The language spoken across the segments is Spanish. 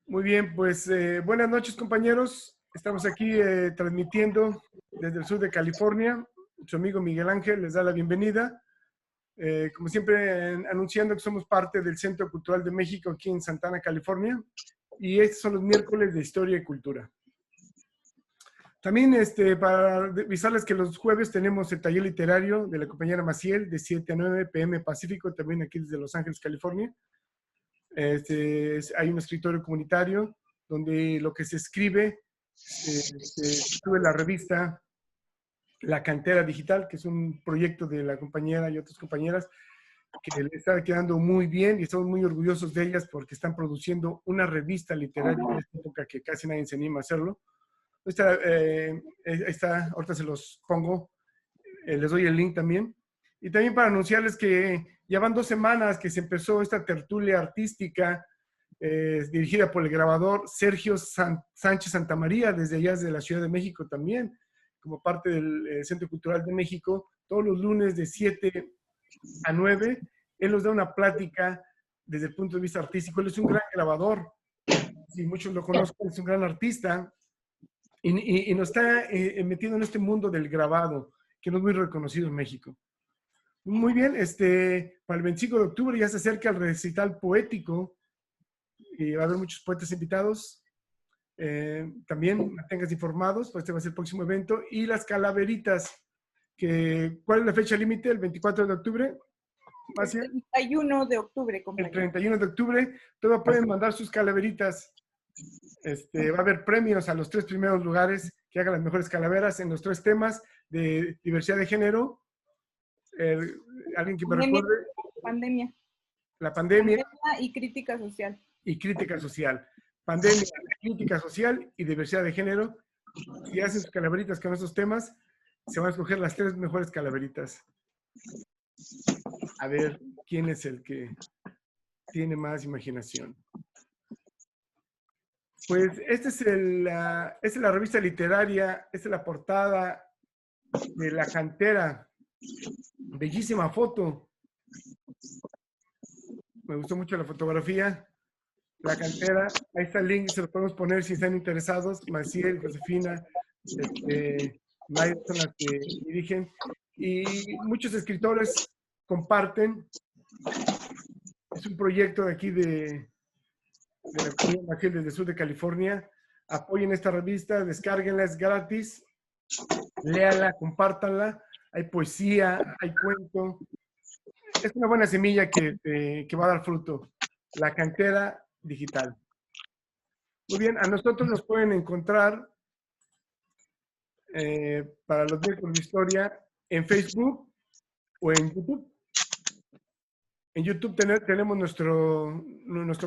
Muy bien, pues buenas noches, compañeros. Estamos aquí transmitiendo desde el sur de California. Su amigo Miguel Ángel les da la bienvenida. Como siempre, anunciando que somos parte del Centro Cultural de México aquí en Santana, California. Y estos son los miércoles de Historia y Cultura. También para avisarles que los jueves tenemos el taller literario de la compañera Maciel de 7 a 9 p.m. Pacífico, también aquí desde Los Ángeles, California. Hay un escritorio comunitario donde lo que se escribe, sube la revista La Cantera Digital, que es un proyecto de la compañera y otras compañeras que le está quedando muy bien y estamos muy orgullosos de ellas porque están produciendo una revista literaria en esta época que casi nadie se anima a hacerlo. Ahorita se los pongo, les doy el link también. Y también para anunciarles que ya van 2 semanas que se empezó esta tertulia artística dirigida por el grabador Sergio Sánchez Santamaría, desde allá de la Ciudad de México también, como parte del Centro Cultural de México, todos los lunes de 7 a 9. Él nos da una plática desde el punto de vista artístico. Él es un gran grabador, si muchos lo conocen, es un gran artista, y nos está metiendo en este mundo del grabado, que no es muy reconocido en México. Muy bien, para el 25 de octubre ya se acerca el recital poético y va a haber muchos poetas invitados. También manténganse informados, pues este va a ser el próximo evento. Y las calaveritas, ¿cuál es la fecha límite? ¿El 24 de octubre? El 31 de octubre, compañero. El 31 de octubre, todos pueden mandar sus calaveritas. Va a haber premios a los 3 primeros lugares que hagan las mejores calaveras en los 3 temas de diversidad de género. ¿Alguien que me recuerde? Pandemia. La pandemia. Y crítica social. Y crítica social. Pandemia, crítica social y diversidad de género. Si hacen sus calaveritas con esos temas, se van a escoger las 3 mejores calaveritas. A ver, ¿quién es el que tiene más imaginación? Pues esta es la revista literaria, esta es la portada de La Cantera. Bellísima foto. Me gustó mucho la fotografía. La Cantera, ahí está el link, se lo podemos poner si están interesados. Maciel, Josefina, Maya son las que dirigen. Y muchos escritores comparten. Es un proyecto de aquí de la comunidad Maciel desde el sur de California. Apoyen esta revista, descárguenla, es gratis. Léala, compártanla. Hay poesía, hay cuento. Es una buena semilla que va a dar fruto. La Cantera Digital. Muy bien, a nosotros nos pueden encontrar para los miércoles de historia en Facebook o en YouTube. En YouTube tenemos nuestro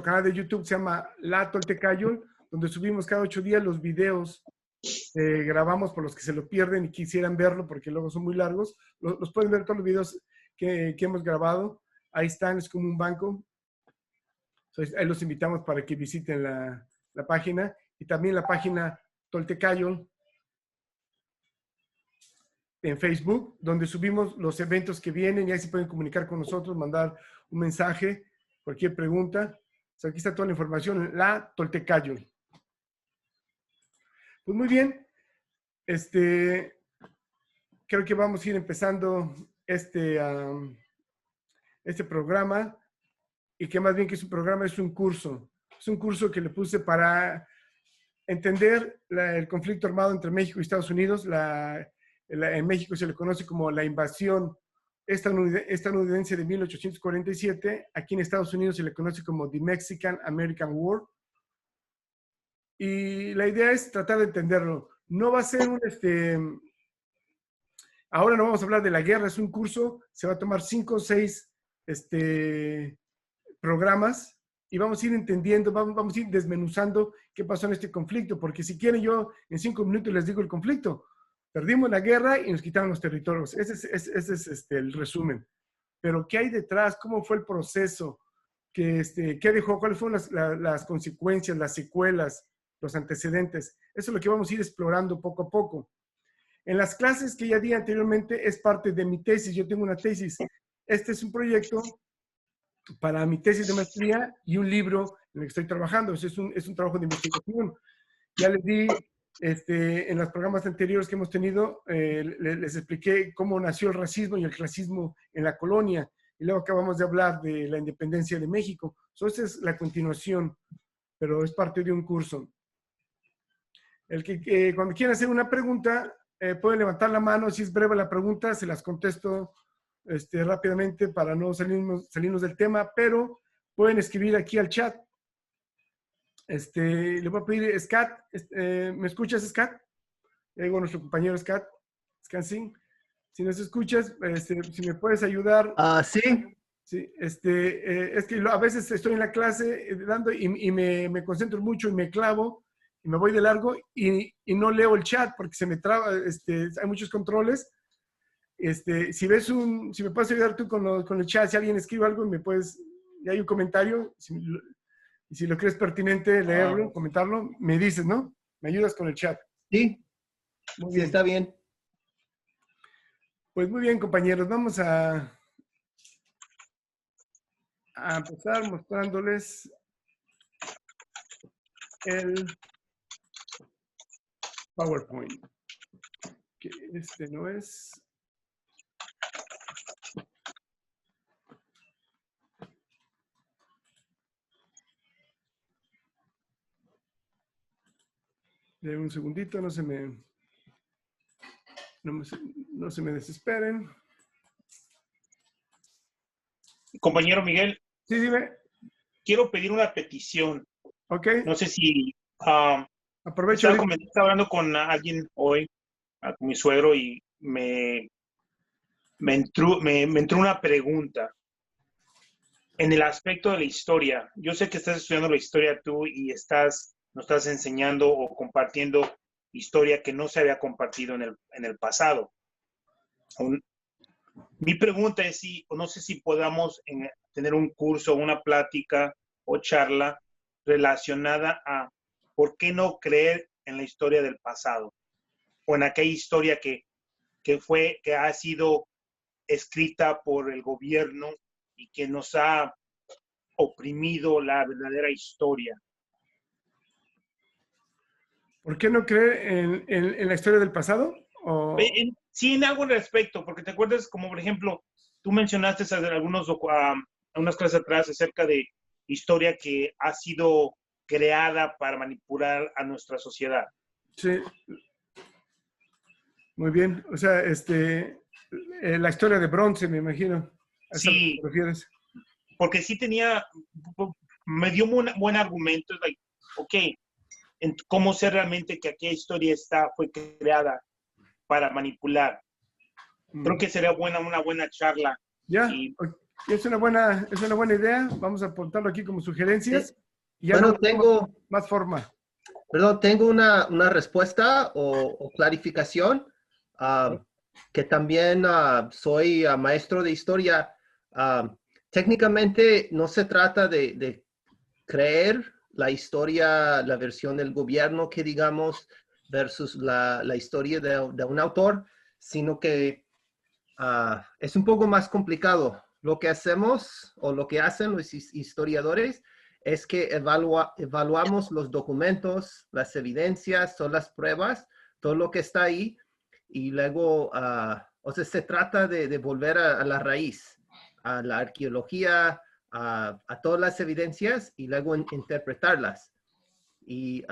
canal de YouTube, se llama La Toltecayo, donde subimos cada 8 días los videos que grabamos por los que se lo pierden y quisieran verlo porque luego son muy largos. Los pueden ver todos los videos que hemos grabado. Ahí están, es como un banco. Entonces, ahí los invitamos para que visiten la página y también la página Toltecayo en Facebook, donde subimos los eventos que vienen y ahí se pueden comunicar con nosotros, mandar un mensaje, cualquier pregunta. O sea, aquí está toda la información, La Toltecayo. Pues muy bien, creo que vamos a ir empezando este programa, y que más bien que es un programa, es un curso. Es un curso que le puse para entender el conflicto armado entre México y Estados Unidos. En México se le conoce como la invasión estadounidense de 1847. Aquí en Estados Unidos se le conoce como The Mexican-American War. Y la idea es tratar de entenderlo. No va a ser ahora no vamos a hablar de la guerra, es un curso, se va a tomar 5 o 6 programas y vamos a ir entendiendo, vamos a ir desmenuzando qué pasó en este conflicto, porque si quieren yo en 5 minutos les digo el conflicto. Perdimos la guerra y nos quitaron los territorios. Ese es el resumen. Pero ¿qué hay detrás? ¿Cómo fue el proceso? ¿Qué dejó? ¿Cuáles fueron las consecuencias, las secuelas, los antecedentes? Eso es lo que vamos a ir explorando poco a poco. En las clases que ya di anteriormente es parte de mi tesis. Yo tengo una tesis. Este es un proyecto para mi tesis de maestría y un libro en el que estoy trabajando. Es un trabajo de investigación. Ya les di, en los programas anteriores que hemos tenido, les expliqué cómo nació el racismo y el clasismo en la colonia. Y luego acabamos de hablar de la independencia de México. Esa es la continuación, pero es parte de un curso. Cuando quieran hacer una pregunta, pueden levantar la mano. Si es breve la pregunta, se las contesto rápidamente para no salirnos del tema, pero pueden escribir aquí al chat. Le voy a pedir, Scat, ¿me escuchas, Scat? Digo, nuestro compañero Scat, Scansing. Si nos escuchas, si me puedes ayudar. Sí. Sí, es que a veces estoy en la clase dando y me concentro mucho y me clavo y me voy de largo y no leo el chat porque se me traba, hay muchos controles. Si me puedes ayudar tú con el chat, si alguien escribe algo y hay un comentario, si lo crees pertinente leerlo, comentarlo, me dices, ¿no? Me ayudas con el chat. Sí, Muy sí, bien. está bien. Pues muy bien, compañeros, vamos a empezar mostrándoles el PowerPoint. Que no es. De un segundito, no se me desesperen. Compañero Miguel. Sí, dime. Quiero pedir una petición. Ok. No sé si aprovecho. Estaba hablando con alguien hoy, con mi suegro, y me entró una pregunta. En el aspecto de la historia, yo sé que estás estudiando la historia tú y nos estás enseñando o compartiendo historia que no se había compartido en el pasado. Mi pregunta es no sé si podamos tener un curso, una plática o charla relacionada a por qué no creer en la historia del pasado o en aquella historia que ha sido escrita por el gobierno y que nos ha oprimido la verdadera historia. ¿Por qué no creer en la historia del pasado? Sí, en algo al respecto, porque te acuerdas, como por ejemplo, tú mencionaste unas clases atrás acerca de historia que ha sido creada para manipular a nuestra sociedad. Sí. Muy bien. O sea, la historia de bronce, me imagino. ¿A eso sí, te refieres? Porque sí me dio un buen argumento. Ok, ¿cómo sé realmente que aquella historia fue creada para manipular? Creo que sería una buena charla. Ya, es una buena idea. Vamos a apuntarlo aquí como sugerencias. Sí. Y ya bueno, tengo más forma. Perdón, tengo una respuesta o clarificación. Que también soy maestro de historia. Técnicamente no se trata de creer la historia, la versión del gobierno que digamos, versus la historia de un autor, sino que es un poco más complicado. Lo que hacemos o lo que hacen los historiadores es que evaluamos los documentos, las evidencias, todas las pruebas, todo lo que está ahí, y luego, o sea, se trata de volver a la raíz, a la arqueología, a todas las evidencias y luego interpretarlas. Y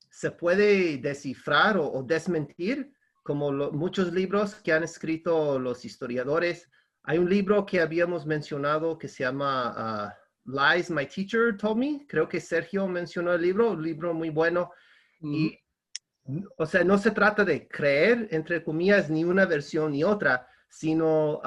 se puede descifrar o desmentir, como muchos libros que han escrito los historiadores. Hay un libro que habíamos mencionado que se llama Lies My Teacher Told Me. Creo que Sergio mencionó el libro, un libro muy bueno. Y, o sea, no se trata de creer, entre comillas, ni una versión ni otra, sino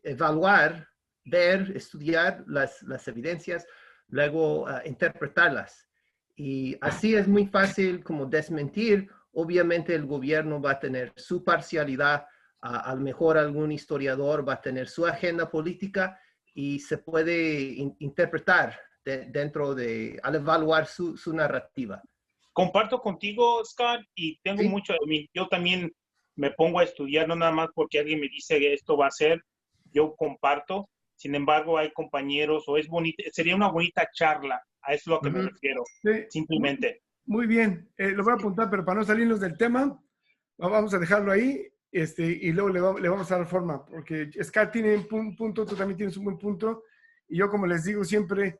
evaluar, ver, estudiar las evidencias, luego interpretarlas. Y así es muy fácil como desmentir. Obviamente el gobierno va a tener su parcialidad, a lo mejor algún historiador va a tener su agenda política y se puede interpretar al evaluar su narrativa. Comparto contigo, Scott, y tengo ¿Sí? Yo también me pongo a estudiar, no nada más porque alguien me dice que esto va a ser, yo comparto. Sin embargo, hay compañeros, o es bonita, sería una bonita charla, a eso es a lo que me refiero, Sí. simplemente. Muy bien, lo voy a apuntar, pero para no salirnos del tema, vamos a dejarlo ahí, y luego le vamos a dar forma, porque Scar tiene un punto, tú también tienes un buen punto, y yo, como les digo siempre,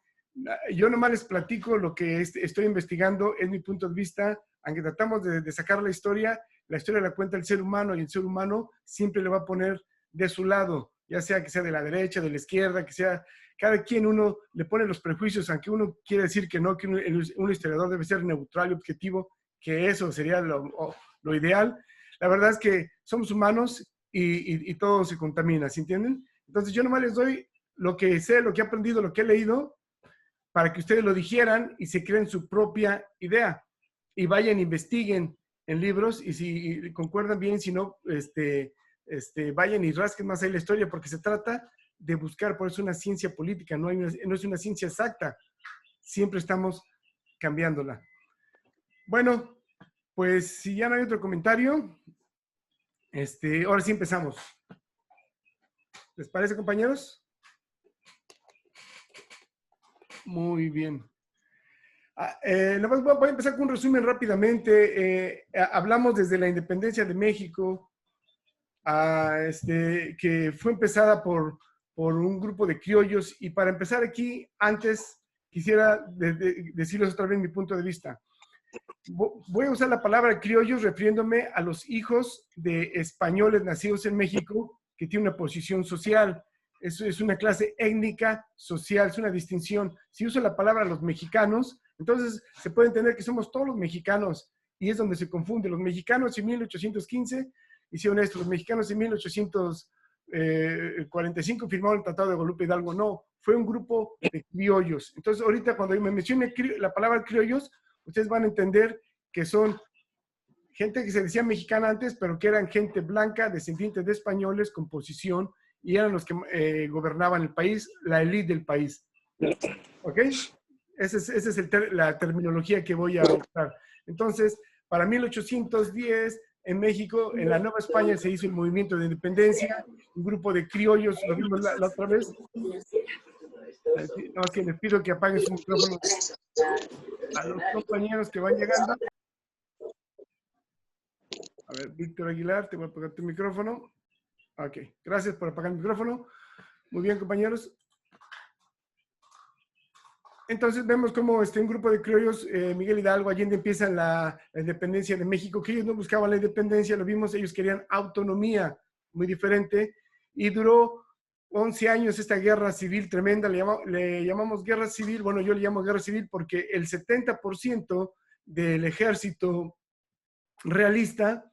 yo nomás les platico lo que estoy investigando, es mi punto de vista, aunque tratamos de sacar la historia la cuenta el ser humano, y el ser humano siempre le va a poner de su lado, ya sea que sea de la derecha, de la izquierda, que sea, cada quien uno le pone los prejuicios, aunque uno quiere decir que no, que un historiador debe ser neutral y objetivo, que eso sería lo ideal. La verdad es que somos humanos y todo se contamina, ¿sí entienden? Entonces yo nomás les doy lo que sé, lo que he aprendido, lo que he leído, para que ustedes lo digieran y se creen su propia idea. Y vayan, investiguen en libros, y si concuerdan bien, si no, vayan y rasquen más ahí la historia, porque se trata de buscar, por eso una ciencia política, no es una ciencia exacta, siempre estamos cambiándola. Bueno, pues si ya no hay otro comentario, ahora sí empezamos. ¿Les parece, compañeros? Muy bien. Voy a empezar con un resumen rápidamente. Hablamos desde la independencia de México, que fue empezada por un grupo de criollos. Y para empezar aquí, antes quisiera decirles otra vez mi punto de vista. Voy a usar la palabra criollos refiriéndome a los hijos de españoles nacidos en México que tienen una posición social. Eso es una clase étnica, social, es una distinción. Si uso la palabra los mexicanos, entonces se puede entender que somos todos los mexicanos, y es donde se confunde. Los mexicanos en 1815 hicieron esto, los mexicanos en 1845 firmaron el Tratado de Guadalupe Hidalgo. No, fue un grupo de criollos. Entonces ahorita cuando me mencione la palabra criollos, ustedes van a entender que son gente que se decía mexicana antes, pero que eran gente blanca, descendientes de españoles con posición, y eran los que gobernaban el país, la élite del país. ¿Ok? Esa es la terminología que voy a usar. Entonces, para 1810, en México, en la Nueva España, se hizo el movimiento de independencia, un grupo de criollos, lo vimos la otra vez. No, que les pido que apaguen su micrófono a los compañeros que van llegando. A ver, Víctor Aguilar, te voy a apagar tu micrófono. Ok, gracias por apagar el micrófono. Muy bien, compañeros. Entonces vemos cómo un grupo de criollos, Miguel Hidalgo, Allende, empieza la independencia de México, que ellos no buscaban la independencia, lo vimos, ellos querían autonomía, muy diferente, y duró 11 años esta guerra civil tremenda, le llamamos guerra civil. Bueno, yo le llamo guerra civil porque el 70% del ejército realista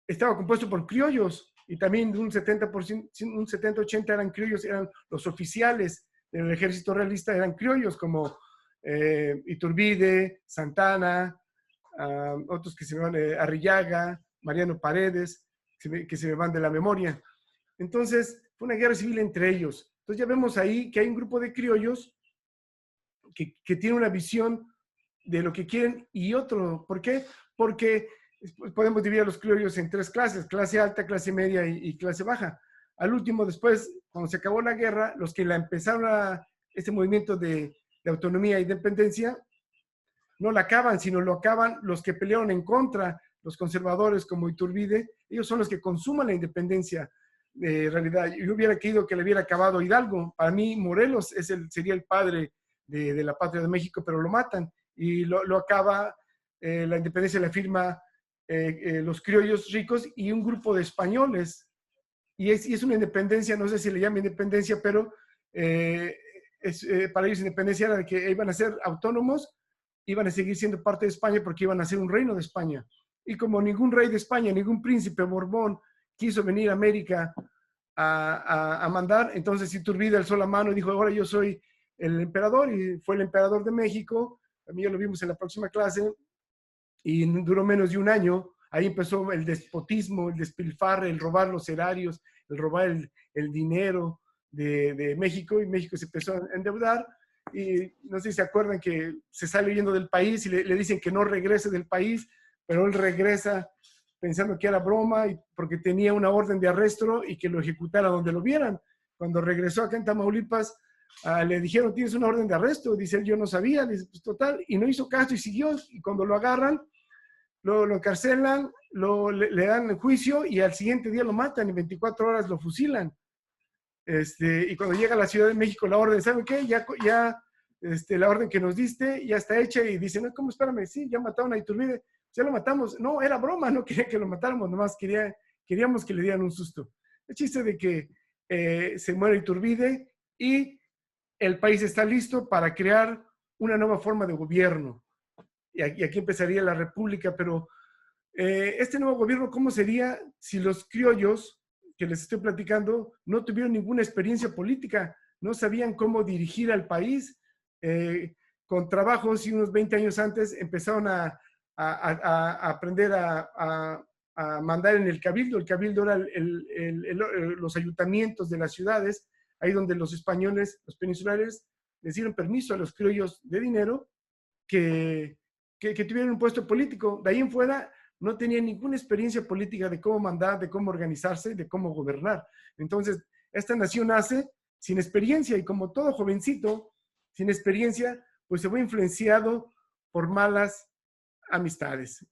estaba compuesto por criollos, y también de un 70%, un 70-80 eran criollos, eran los oficiales del ejército realista, eran criollos como Iturbide, Santana, otros que se me van, Arrillaga, Mariano Paredes, que se me van de la memoria. Entonces, fue una guerra civil entre ellos. Entonces ya vemos ahí que hay un grupo de criollos que tiene una visión de lo que quieren, y otro. ¿Por qué? Porque podemos dividir a los criollos en tres clases: clase alta, clase media y clase baja. Al último, después, cuando se acabó la guerra, los que la empezaron este movimiento de autonomía e independencia, no la acaban, sino lo acaban los que pelearon en contra, los conservadores como Iturbide. Ellos son los que consuman la independencia. En realidad, yo hubiera querido que le hubiera acabado Hidalgo. Para mí, Morelos sería el padre de la patria de México, pero lo matan y lo acaba. La independencia la firma los criollos ricos y un grupo de españoles. Y es una independencia, no sé si le llaman independencia, pero para ellos independencia era de que iban a ser autónomos, iban a seguir siendo parte de España porque iban a ser un reino de España. Y como ningún rey de España, ningún príncipe Borbón quiso venir a América a mandar, entonces Iturbide alzó la mano y dijo: ahora yo soy el emperador, y fue el emperador de México. También ya lo vimos en la próxima clase, y duró menos de un año. Ahí empezó el despotismo, el despilfarre, el robar los erarios, el robar el dinero de México, y México se empezó a endeudar. Y no sé si se acuerdan que se sale huyendo del país y le dicen que no regrese del país, pero él regresa pensando que era broma, porque tenía una orden de arresto y que lo ejecutara donde lo vieran. Cuando regresó acá en Tamaulipas, le dijeron, tienes una orden de arresto. Dice él, yo no sabía. Dice, pues total, y no hizo caso y siguió. Y cuando lo agarran, lo encarcelan, le dan el juicio y al siguiente día lo matan y 24 horas lo fusilan. Y cuando llega a la Ciudad de México la orden, ¿saben qué? Ya la orden que nos diste ya está hecha y dicen, no, ¿cómo? Espérame, sí, ya mataron a Iturbide, ya lo matamos. No, era broma, no quería que lo matáramos, nomás queríamos que le dieran un susto. El chiste de que se muere Iturbide y el país está listo para crear una nueva forma de gobierno. Y aquí empezaría la república, pero este nuevo gobierno, ¿cómo sería si los criollos que les estoy platicando no tuvieron ninguna experiencia política, no sabían cómo dirigir al país? Con trabajos y unos 20 años antes empezaron a aprender a mandar en el cabildo. El cabildo era los ayuntamientos de las ciudades, ahí donde los españoles, los peninsulares, les dieron permiso a los criollos de dinero que tuvieran un puesto político. De ahí en fuera no tenían ninguna experiencia política de cómo mandar, de cómo organizarse, de cómo gobernar. Entonces, esta nación nace sin experiencia y como todo jovencito, sin experiencia, pues se fue influenciado por malas amistades.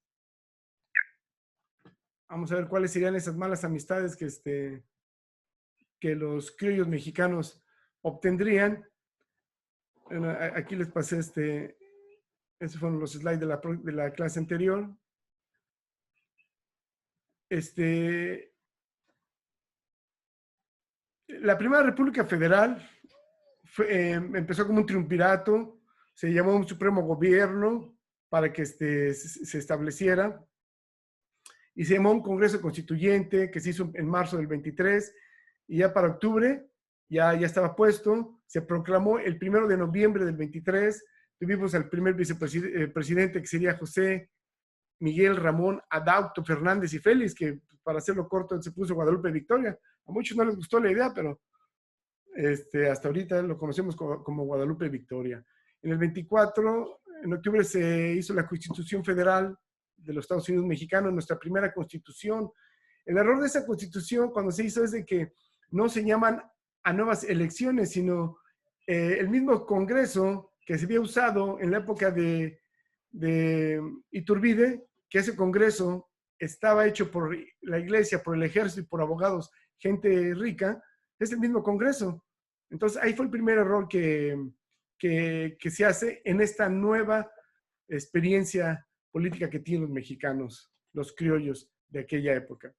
Vamos a ver cuáles serían esas malas amistades que los criollos mexicanos obtendrían. Bueno, aquí les pasé esos fueron los slides de la clase anterior. La primera República Federal empezó como un triunvirato, se llamó un supremo gobierno para que se estableciera, y se llamó un Congreso Constituyente que se hizo en marzo del 23, y ya para octubre ya estaba puesto, se proclamó el 1 de noviembre del 23, tuvimos al primer vicepresidente que sería José Miguel Ramón Adauto Fernández y Félix, que para hacerlo corto se puso Guadalupe Victoria. A muchos no les gustó la idea, pero hasta ahorita lo conocemos como Guadalupe Victoria. En el 24, en octubre, se hizo la Constitución Federal de los Estados Unidos Mexicanos, nuestra primera constitución. El error de esa constitución cuando se hizo es de que no se llaman a nuevas elecciones, sino el mismo Congreso que se había usado en la época de Iturbide, que ese Congreso estaba hecho por la iglesia, por el ejército y por abogados, gente rica, es el mismo Congreso. Entonces ahí fue el primer error que se hace en esta nueva experiencia política que tienen los mexicanos, los criollos de aquella época.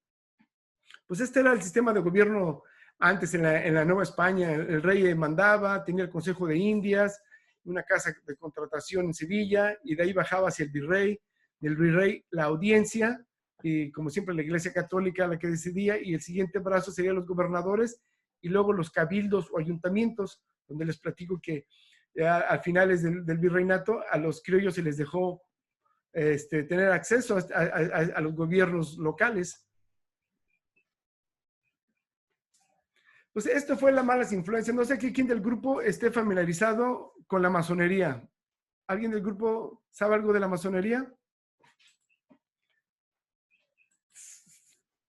Pues este era el sistema de gobierno antes en la Nueva España. El rey mandaba, tenía el Consejo de Indias, una casa de contratación en Sevilla, y de ahí bajaba hacia el virrey, del virrey la audiencia, y como siempre la Iglesia Católica la que decidía, y el siguiente brazo serían los gobernadores, y luego los cabildos o ayuntamientos, donde les platico que a finales del virreinato a los criollos se les dejó tener acceso a los gobiernos locales. Pues esto fue la malas influencias. No sé quién del grupo esté familiarizado con la masonería. ¿Alguien del grupo sabe algo de la masonería?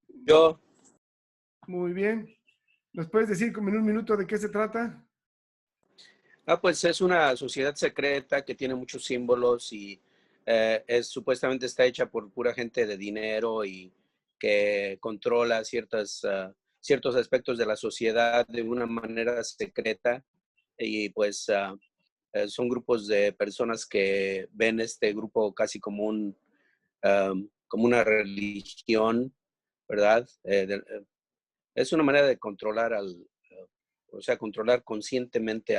Yo. Muy bien. ¿Nos puedes decir como en un minuto de qué se trata? Pues es una sociedad secreta que tiene muchos símbolos y supuestamente está hecha por pura gente de dinero y que controla ciertos aspectos de la sociedad de una manera secreta, y pues son grupos de personas que ven este grupo casi como una religión, ¿verdad? Es una manera de controlar controlar conscientemente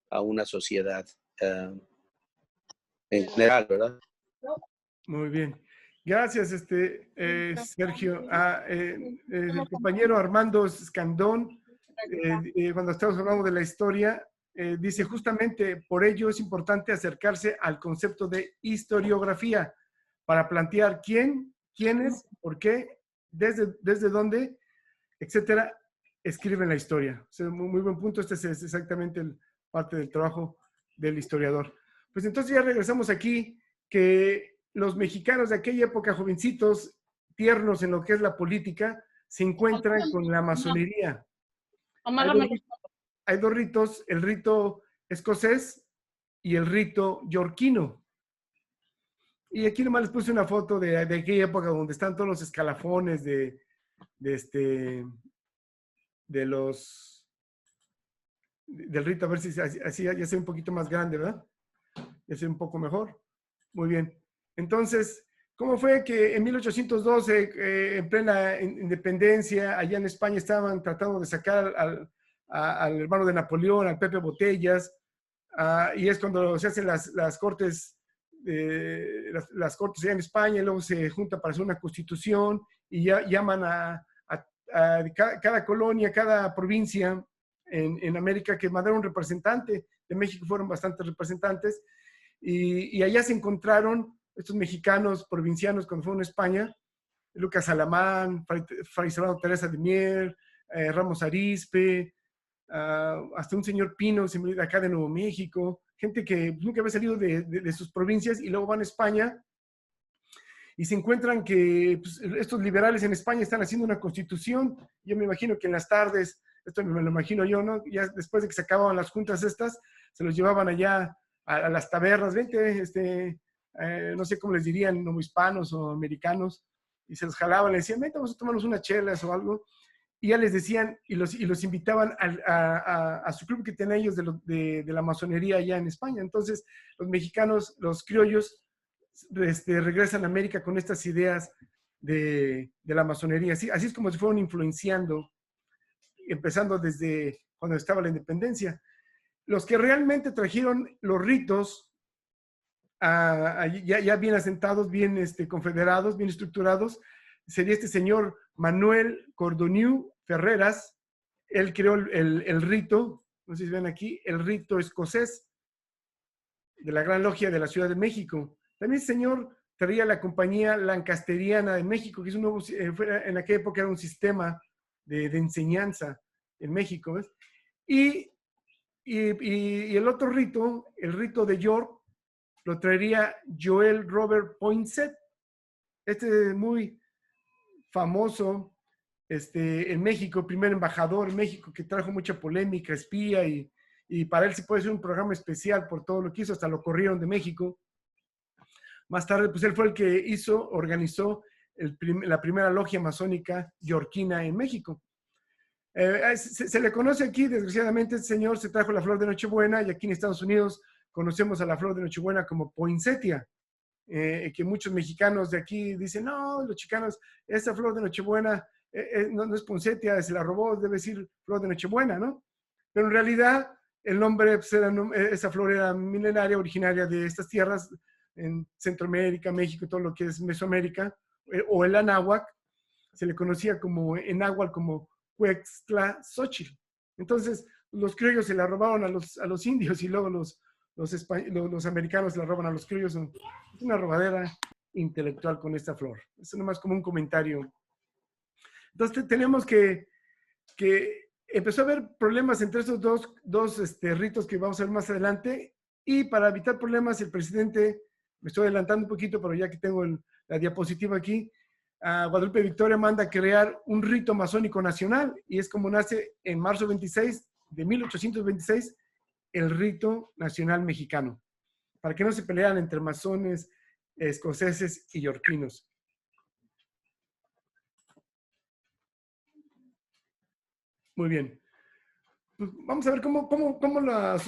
a una sociedad en general, ¿verdad? Muy bien. Gracias, Sergio. El compañero Armando Escandón, cuando estamos hablando de la historia, dice justamente por ello es importante acercarse al concepto de historiografía para plantear quiénes, por qué, desde dónde, etcétera, escriben la historia. O sea, muy buen punto. Este es exactamente parte del trabajo del historiador. Pues entonces ya regresamos aquí, que los mexicanos de aquella época, jovencitos, tiernos en lo que es la política, se encuentran con la masonería. Hay dos ritos, el rito escocés y el rito yorquino. Y aquí nomás les puse una foto de aquella época donde están todos los escalafones del rito, a ver si así ya se ve un poquito más grande, ¿verdad? Ya se ve un poco mejor. Muy bien. Entonces, ¿cómo fue que en 1812, en plena independencia, allá en España estaban tratando de sacar al hermano de Napoleón, al Pepe Botellas, y es cuando se hacen las cortes, las cortes allá en España, y luego se juntan para hacer una constitución, y ya llaman a cada colonia, cada provincia en América que mandaron un representante. De México fueron bastantes representantes, y allá se encontraron estos mexicanos provincianos cuando fueron a España, Lucas Alamán, Fray Servando Teresa de Mier, Ramos Arizpe, hasta un señor Pino, de acá de Nuevo México, gente que nunca había salido de sus provincias y luego van a España y se encuentran que pues, estos liberales en España están haciendo una constitución. Yo me imagino que en las tardes, esto me lo imagino yo, ¿no? Ya después de que se acababan las juntas estas, se los llevaban allá a las tabernas, vente, no sé cómo les dirían, no hispanos o americanos, y se los jalaban, le decían, vente, vamos a tomarnos unas chelas o algo, y ya les decían, y los invitaban a su club que tenían ellos de la masonería allá en España. Entonces, los mexicanos, los criollos, regresan a América con estas ideas de la masonería. Así es como se fueron influenciando, empezando desde cuando estaba la independencia. Los que realmente trajeron los ritos ya bien asentados, bien confederados, bien estructurados, sería este señor Manuel Cordoniu Ferreras. Él creó el rito, no sé si ven aquí, el rito escocés de la Gran Logia de la Ciudad de México. También el señor traía la Compañía Lancasteriana de México, que es un nuevo, en aquella época era un sistema de enseñanza en México, ¿ves? Y el otro rito, el rito de York, lo traería Joel Robert Poinsett, muy famoso en México, primer embajador en México, que trajo mucha polémica, espía, y para él se puede hacer un programa especial por todo lo que hizo, hasta lo corrieron de México. Más tarde, pues él fue el que organizó la primera logia masónica yorquina en México. Se le conoce aquí, desgraciadamente, este señor se trajo la flor de Nochebuena, y aquí en Estados Unidos conocemos a la flor de Nochebuena como poinsettia, que muchos mexicanos de aquí dicen, no, los chicanos, esa flor de Nochebuena no es poinsettia, se la robó, debe decir flor de Nochebuena, ¿no? Pero en realidad el nombre, pues, esa flor era milenaria, originaria de estas tierras, en Centroamérica, México, todo lo que es Mesoamérica, o el anáhuac, se le conocía como en náhuatl como Huextlaxóchitl. Entonces, los criollos se la robaron a los indios, y luego los americanos se la roban a los criollos. Es una robadera intelectual con esta flor. Eso nomás como un comentario. Entonces, tenemos que empezó a haber problemas entre estos dos ritos que vamos a ver más adelante, y para evitar problemas, el presidente, me estoy adelantando un poquito, pero ya que tengo la diapositiva aquí, Guadalupe Victoria manda crear un rito masónico nacional, y es como nace en marzo 26 de 1826 el rito nacional mexicano, para que no se pelearan entre masones, escoceses y yorquinos. Muy bien. Pues vamos a ver cómo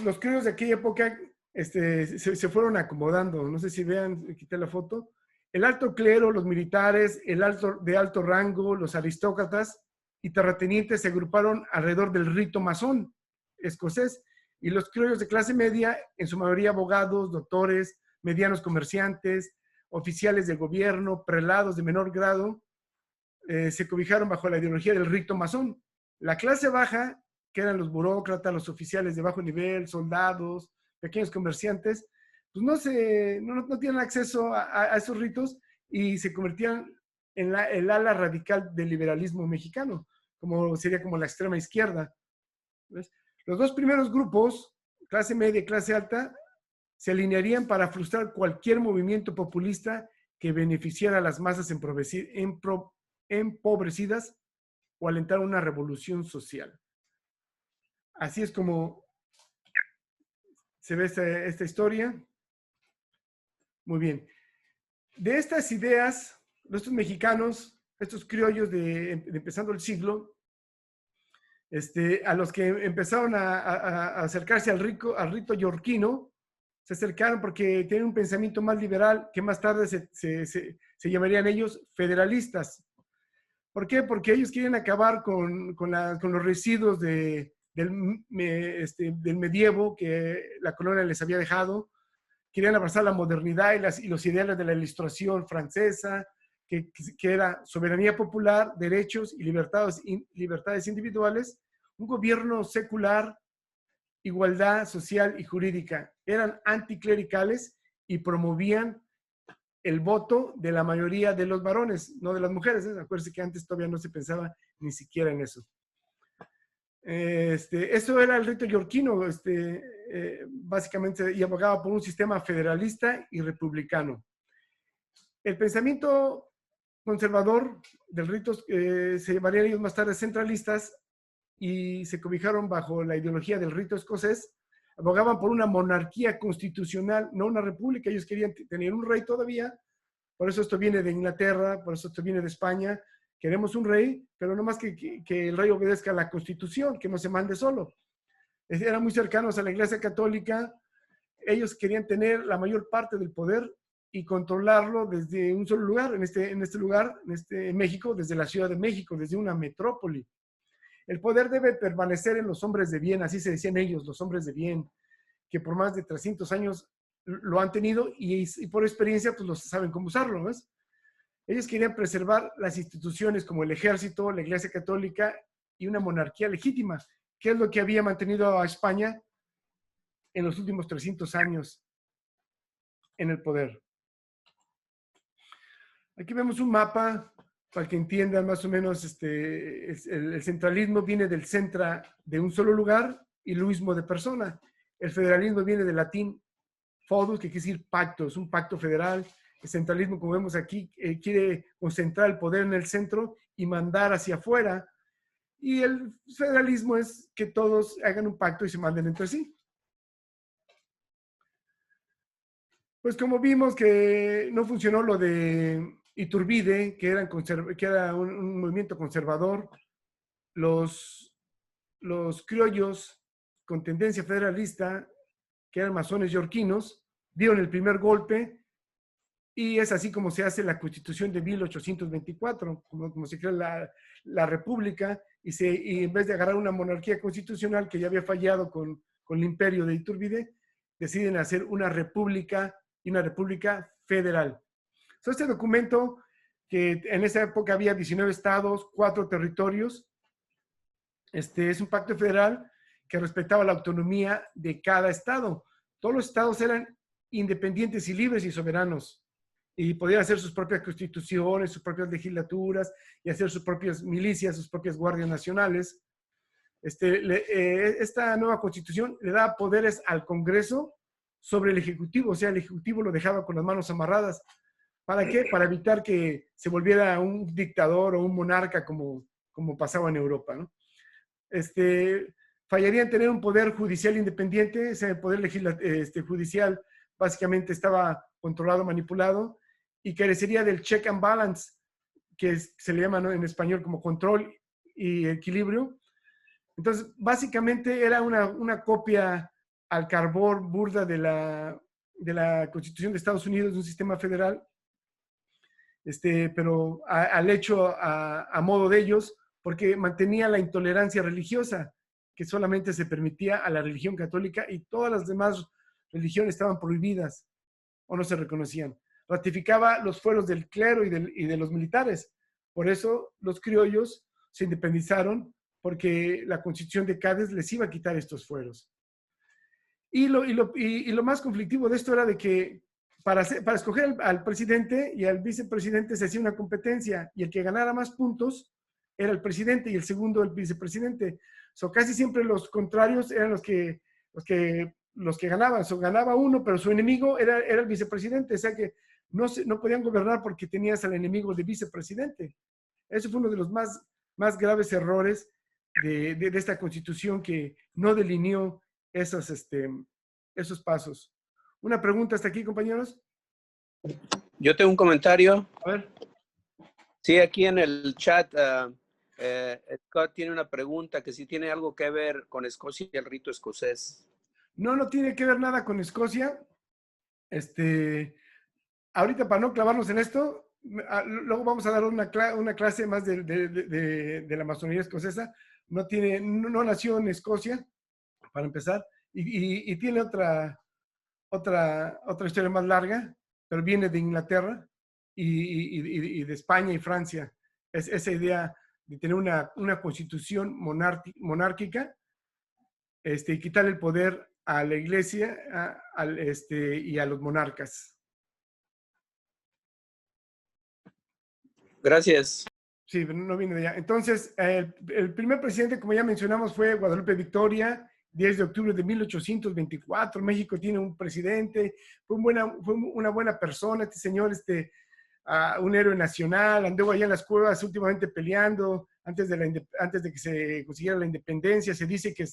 los criollos de aquella época se fueron acomodando. No sé si vean, quité la foto. El alto clero, los militares, de alto rango, los aristócratas y terratenientes se agruparon alrededor del rito masón escocés, y los criollos de clase media, en su mayoría abogados, doctores, medianos comerciantes, oficiales de gobierno, prelados de menor grado, se cobijaron bajo la ideología del rito masón. La clase baja, que eran los burócratas, los oficiales de bajo nivel, soldados, pequeños comerciantes, pues no tienen acceso a esos ritos, y se convertían en el ala radical del liberalismo mexicano, sería como la extrema izquierda. ¿Ves? Los dos primeros grupos, clase media y clase alta, se alinearían para frustrar cualquier movimiento populista que beneficiara a las masas empobrecidas o alentar una revolución social. Así es como se ve esta historia. Muy bien. De estas ideas, estos mexicanos, estos criollos de empezando el siglo, a los que empezaron a acercarse al rito yorquino, se acercaron porque tienen un pensamiento más liberal que más tarde se llamarían ellos federalistas. ¿Por qué? Porque ellos quieren acabar con los residuos del medievo que la colonia les había dejado. Querían abrazar la modernidad y los ideales de la Ilustración francesa, que era soberanía popular, derechos y libertades individuales, un gobierno secular, igualdad social y jurídica. Eran anticlericales y promovían el voto de la mayoría de los varones, no de las mujeres. Acuérdense que antes todavía no se pensaba ni siquiera en eso. Eso era el rito yorquino, básicamente, y abogaba por un sistema federalista y republicano. El pensamiento conservador del rito se llamarían ellos más tarde centralistas y se cobijaron bajo la ideología del rito escocés. Abogaban por una monarquía constitucional, no una república. Ellos querían tener un rey todavía. Por eso esto viene de Inglaterra, por eso esto viene de España. Queremos un rey, pero no más que el rey obedezca a la Constitución, que no se mande solo. Eran muy cercanos a la Iglesia Católica. Ellos querían tener la mayor parte del poder y controlarlo desde un solo lugar, en México, desde la Ciudad de México, desde una metrópoli. El poder debe permanecer en los hombres de bien, así se decían ellos, los hombres de bien, que por más de 300 años lo han tenido y por experiencia pues los saben cómo usarlo, ¿ves? Ellos querían preservar las instituciones como el ejército, la Iglesia Católica y una monarquía legítima, que es lo que había mantenido a España en los últimos 300 años en el poder. Aquí vemos un mapa para que entiendan más o menos, el centralismo viene del centra de un solo lugar y luismo de persona. El federalismo viene del latín fodus, que quiere decir pacto, es un pacto federal. El centralismo, como vemos aquí, quiere concentrar el poder en el centro y mandar hacia afuera. Y el federalismo es que todos hagan un pacto y se manden entre sí. Pues como vimos que no funcionó lo de Iturbide, que era un movimiento conservador, los criollos con tendencia federalista, que eran masones yorquinos, dieron el primer golpe y es así como se hace la Constitución de 1824, como se crea la República y en vez de agarrar una monarquía constitucional que ya había fallado con el imperio de Iturbide, deciden hacer una república y una república federal. Este documento, que en esa época había 19 estados, 4 territorios, es un pacto federal que respetaba la autonomía de cada estado. Todos los estados eran independientes y libres y soberanos y podían hacer sus propias constituciones, sus propias legislaturas y hacer sus propias milicias, sus propias guardias nacionales. Esta nueva constitución le da poderes al Congreso sobre el Ejecutivo, o sea, el Ejecutivo lo dejaba con las manos amarradas. ¿Para qué? Para evitar que se volviera un dictador o un monarca como pasaba en Europa, ¿no? Fallaría en tener un poder judicial independiente. Ese poder judicial básicamente estaba controlado, manipulado, y carecería del check and balance, que se le llama, ¿no?, en español como control y equilibrio. Entonces, básicamente era una copia al carbón burda de la Constitución de Estados Unidos, de un sistema federal, pero al hecho a modo de ellos, porque mantenía la intolerancia religiosa, que solamente se permitía a la religión católica y todas las demás religiones estaban prohibidas o no se reconocían. Ratificaba los fueros del clero y de los militares. Por eso los criollos se independizaron, porque la Constitución de Cádiz les iba a quitar estos fueros. Y lo más conflictivo de esto era de que para escoger al presidente y al vicepresidente se hacía una competencia, y el que ganara más puntos era el presidente y el segundo el vicepresidente. Casi siempre los contrarios eran los que ganaban. Ganaba uno, pero su enemigo era el vicepresidente. O sea que no podían gobernar porque tenías al enemigo de vicepresidente. Eso fue uno de los más graves errores de esta constitución que no delineó esos pasos. ¿Una pregunta hasta aquí, compañeros? Yo tengo un comentario. A ver. Sí, aquí en el chat, Scott tiene una pregunta que si tiene algo que ver con Escocia y el rito escocés. No, no tiene que ver nada con Escocia. Ahorita, para no clavarnos en esto, luego vamos a dar una clase más de la masonería escocesa. No nació en Escocia, para empezar, y tiene otra historia más larga, pero viene de Inglaterra y de España y Francia. Es esa idea de tener una constitución monárquica y quitar el poder a la iglesia y a los monarcas. Gracias. Sí, pero no viene de allá. Entonces, el primer presidente, como ya mencionamos, fue Guadalupe Victoria, 10 de octubre de 1824. México tiene un presidente, fue una buena persona, este señor, un héroe nacional, anduvo allá en las cuevas últimamente peleando antes de que se consiguiera la independencia. Se dice que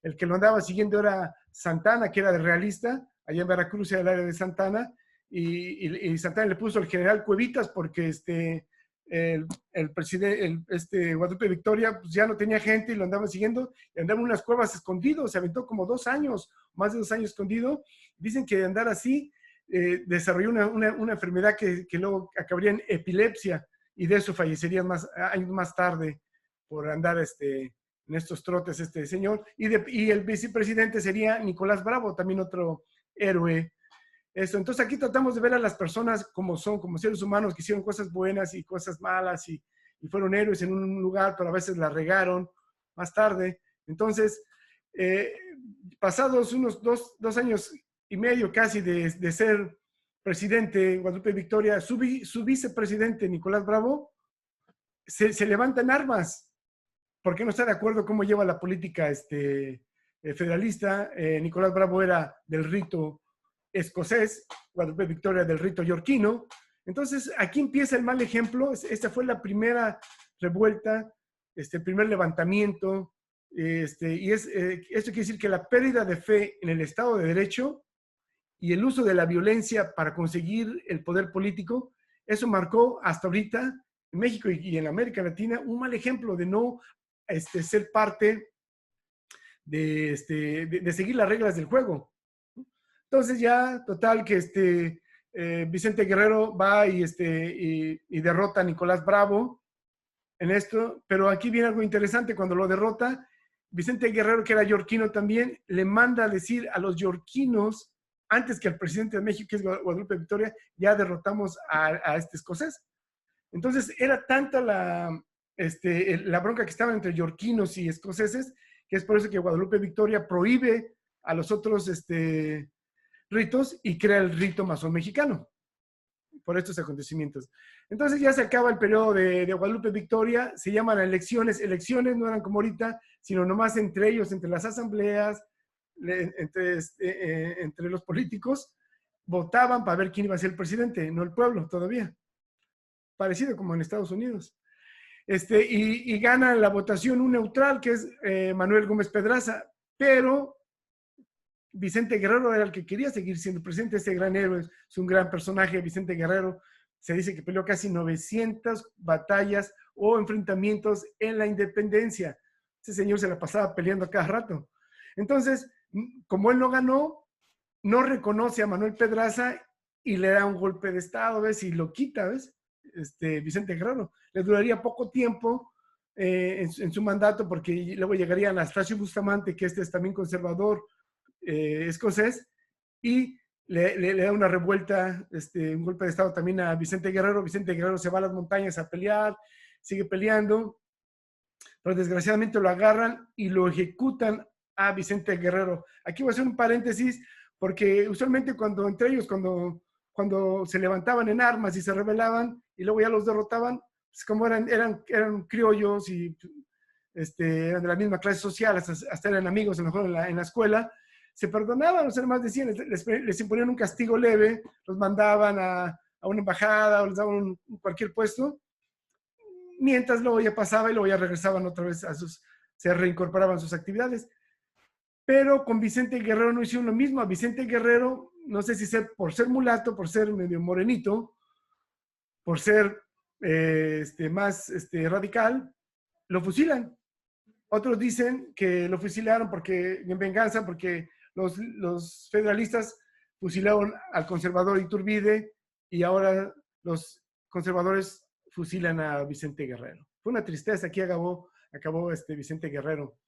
el que lo andaba siguiendo era Santana, que era de realista, allá en Veracruz era el área de Santana, y Santana le puso al general Cuevitas porque el presidente, Guadalupe Victoria, pues ya no tenía gente y lo andaban siguiendo, y andaba en unas cuevas escondido, se aventó como 2 años, más de 2 años escondido. Dicen que de andar así, desarrolló una enfermedad que luego acabaría en epilepsia, y de eso fallecería años más tarde por andar en estos trotes este señor. Y el vicepresidente sería Nicolás Bravo, también otro héroe. Entonces aquí tratamos de ver a las personas como son, como seres humanos que hicieron cosas buenas y cosas malas y fueron héroes en un lugar, pero a veces la regaron más tarde. Entonces, pasados unos 2 años y medio casi de ser presidente Guadalupe Victoria, su vicepresidente Nicolás Bravo se levanta en armas porque no está de acuerdo cómo lleva la política federalista. Nicolás Bravo era del rito escocés, Guadalupe Victoria del rito yorquino. Entonces, aquí empieza el mal ejemplo. Esta fue la primera revuelta, el primer levantamiento, y esto quiere decir que la pérdida de fe en el Estado de Derecho y el uso de la violencia para conseguir el poder político, eso marcó hasta ahorita en México y en América Latina un mal ejemplo de no ser parte de seguir las reglas del juego. Entonces ya, total, que Vicente Guerrero va y derrota a Nicolás Bravo en esto, pero aquí viene algo interesante. Cuando lo derrota, Vicente Guerrero, que era yorquino también, le manda a decir a los yorquinos, antes que al presidente de México, que es Guadalupe Victoria, ya derrotamos a este escocés. Entonces era tanta la bronca que estaban entre yorquinos y escoceses, que es por eso que Guadalupe Victoria prohíbe a los otros ritos y crea el rito masón mexicano por estos acontecimientos. Entonces ya se acaba el periodo de Guadalupe Victoria, se llaman elecciones. Elecciones no eran como ahorita, sino nomás entre ellos, entre las asambleas, entre los políticos, votaban para ver quién iba a ser el presidente, no el pueblo todavía. Parecido como en Estados Unidos. Y gana la votación un neutral, que es Manuel Gómez Pedraza, pero Vicente Guerrero era el que quería seguir siendo presidente. Este gran héroe, es un gran personaje. Vicente Guerrero se dice que peleó casi 900 batallas o enfrentamientos en la independencia. Ese señor se la pasaba peleando a cada rato. Entonces, como él no ganó, no reconoce a Manuel Pedraza y le da un golpe de estado, ¿ves? Y lo quita, ¿ves? Vicente Guerrero. Le duraría poco tiempo en su mandato, porque luego llegaría Anastasio Bustamante, que es también conservador escocés, y le da una revuelta, un golpe de estado también a Vicente Guerrero. Vicente Guerrero se va a las montañas a pelear, sigue peleando, pero desgraciadamente lo agarran y lo ejecutan a Vicente Guerrero. Aquí voy a hacer un paréntesis, porque usualmente entre ellos, cuando se levantaban en armas y se rebelaban y luego ya los derrotaban, pues como eran criollos y eran de la misma clase social, hasta eran amigos a lo mejor en la escuela, se perdonaban, o sea, más decían, les imponían un castigo leve, los mandaban a una embajada o les daban cualquier puesto, mientras luego ya pasaba y luego ya regresaban otra vez a se reincorporaban sus actividades. Pero con Vicente Guerrero no hicieron lo mismo. A Vicente Guerrero, no sé si por ser mulato, por ser medio morenito, por ser más radical, lo fusilan. Otros dicen que lo fusilaron en venganza, porque los federalistas fusilaron al conservador Iturbide y ahora los conservadores fusilan a Vicente Guerrero. Fue una tristeza. Aquí acabó Vicente Guerrero.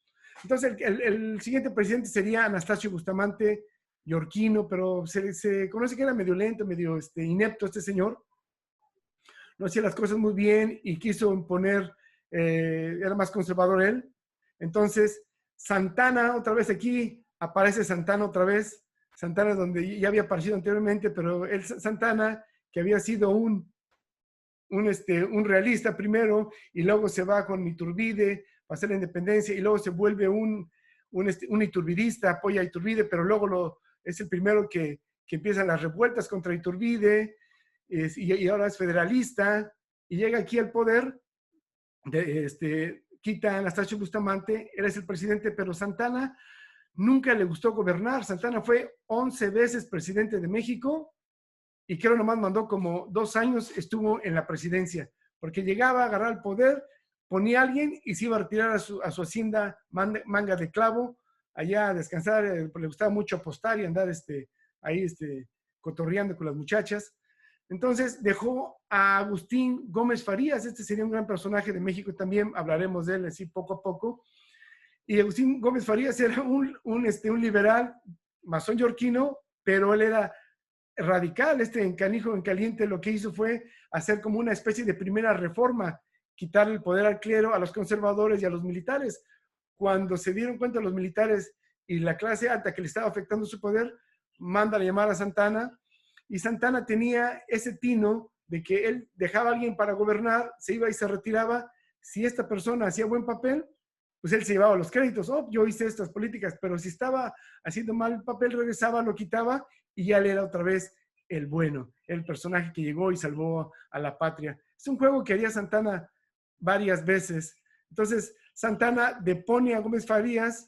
Entonces, el siguiente presidente sería Anastasio Bustamante, yorquino, pero se conoce que era medio lento, medio inepto este señor. No hacía las cosas muy bien y quiso imponer, era más conservador él. Entonces, Santana, otra vez aquí, aparece Santana otra vez. Santana, donde ya había aparecido anteriormente, pero Santana, que había sido un realista primero, y luego se va con Iturbide para hacer la independencia, y luego se vuelve un iturbidista, apoya a Iturbide, pero luego es el primero que empiezan las revueltas contra Iturbide, y ahora es federalista, y llega aquí al poder, quita a Anastasio Bustamante, él es el presidente, pero Santana nunca le gustó gobernar. Santana fue 11 veces presidente de México, y creo nomás mandó como 2 años, estuvo en la presidencia, porque llegaba a agarrar el poder, ponía a alguien y se iba a retirar a su hacienda Manga de Clavo, allá a descansar, le gustaba mucho apostar y andar ahí cotorreando con las muchachas. Entonces dejó a Agustín Gómez Farías. Este sería un gran personaje de México también, hablaremos de él así poco a poco. Y Agustín Gómez Farías era un liberal, masón yorquino, pero él era radical. En Canijo en Caliente lo que hizo fue hacer como una especie de primera reforma, quitar el poder al clero, a los conservadores y a los militares. Cuando se dieron cuenta los militares y la clase alta que le estaba afectando su poder, mandan a llamar a Santana, y Santana tenía ese tino de que él dejaba a alguien para gobernar, se iba y se retiraba. Si esta persona hacía buen papel, pues él se llevaba los créditos. Oh, yo hice estas políticas, pero si estaba haciendo mal el papel, regresaba, lo quitaba, y ya le era otra vez el bueno, el personaje que llegó y salvó a la patria. Es un juego que haría Santana varias veces. Entonces, Santana depone a Gómez Farías,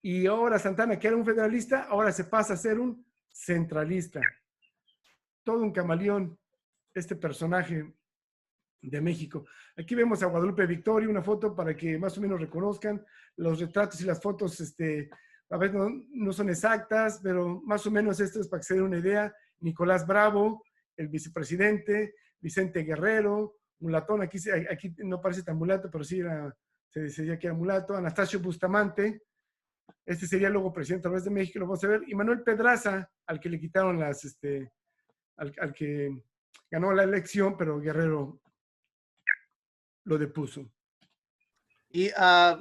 y ahora Santana, que era un federalista, ahora se pasa a ser un centralista. Todo un camaleón, este personaje de México. Aquí vemos a Guadalupe Victoria, una foto para que más o menos reconozcan. Los retratos y las fotos, a veces no son exactas, pero más o menos esto es para que se den una idea. Nicolás Bravo, el vicepresidente, Vicente Guerrero, mulatón, aquí no parece tan mulato, pero sí se decía que era mulato. Anastasio Bustamante, este sería luego presidente a través de México, lo vamos a ver. Y Manuel Pedraza, al que le quitaron al que ganó la elección, pero Guerrero lo depuso. Y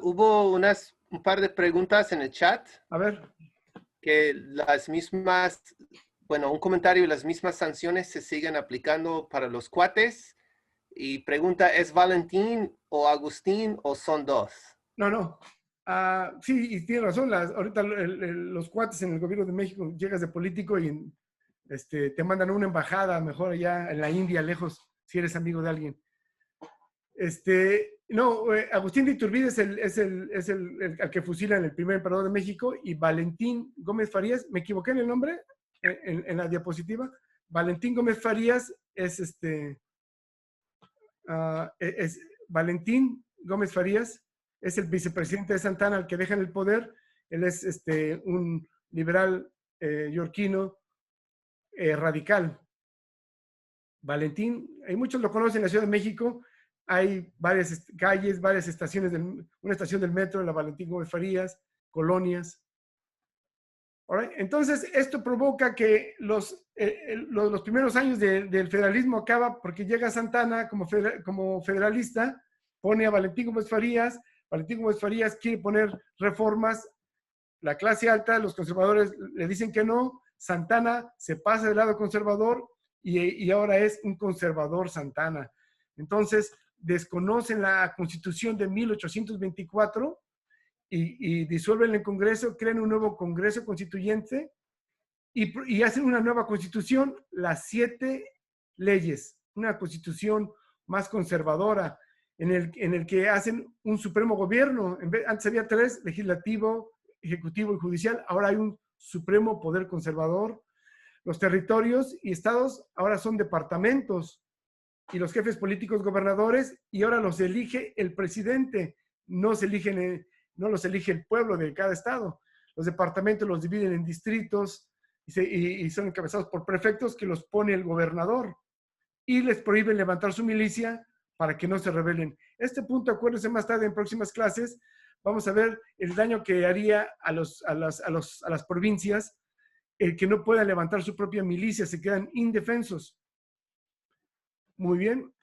hubo un par de preguntas en el chat. A ver. Que un comentario, las mismas sanciones se siguen aplicando para los cuates. Y pregunta, ¿es Valentín o Agustín o son dos? No. Sí, y tiene razón. Ahorita los cuates en el gobierno de México, llegas de político y te mandan a una embajada, mejor allá en la India, lejos, si eres amigo de alguien. Agustín de Iturbide es el al que fusilan el primer emperador de México, y Valentín Gómez Farías, me equivoqué en el nombre en la diapositiva. Valentín Gómez Farías es Valentín Gómez Farías es el vicepresidente de Santana, al que dejan el poder. Él es un liberal yorquino radical. Valentín, hay muchos lo conocen en la Ciudad de México. Hay varias calles, varias estaciones, una estación del metro, la Valentín Gómez Farías, colonias. Right. Entonces, esto provoca que los primeros años del federalismo acaba porque llega Santana como federalista, pone a Valentín Gómez Farías. Valentín Gómez Farías quiere poner reformas. La clase alta, los conservadores le dicen que no. Santana se pasa del lado conservador y ahora es un conservador Santana. Entonces, desconocen la Constitución de 1824 y disuelven el Congreso, crean un nuevo Congreso Constituyente y hacen una nueva Constitución, las 7 leyes, una Constitución más conservadora. en el que hacen un supremo gobierno. Antes había 3, legislativo, ejecutivo y judicial, ahora hay un supremo poder conservador. Los territorios y estados ahora son departamentos y los jefes políticos gobernadores, y ahora los elige el presidente, no los elige el pueblo de cada estado. Los departamentos los dividen en distritos y son encabezados por prefectos que los pone el gobernador y les prohíben levantar su milicia para que no se rebelen. Este punto, acuérdense más tarde en próximas clases, vamos a ver el daño que haría a las provincias el que no puedan levantar su propia milicia, se quedan indefensos. Muy bien.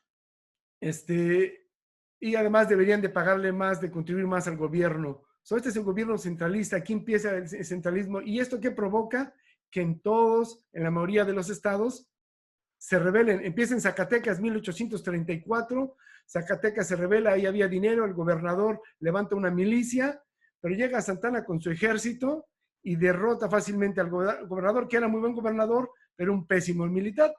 Y además deberían de pagarle más, de contribuir más al gobierno. Este es el gobierno centralista, aquí empieza el centralismo. ¿Y esto qué provoca? Que en la mayoría de los estados, se rebelen. Empieza en Zacatecas, 1834, Zacatecas se rebela, ahí había dinero, el gobernador levanta una milicia, pero llega a Santana con su ejército y derrota fácilmente al gobernador, que era muy buen gobernador, pero un pésimo militar.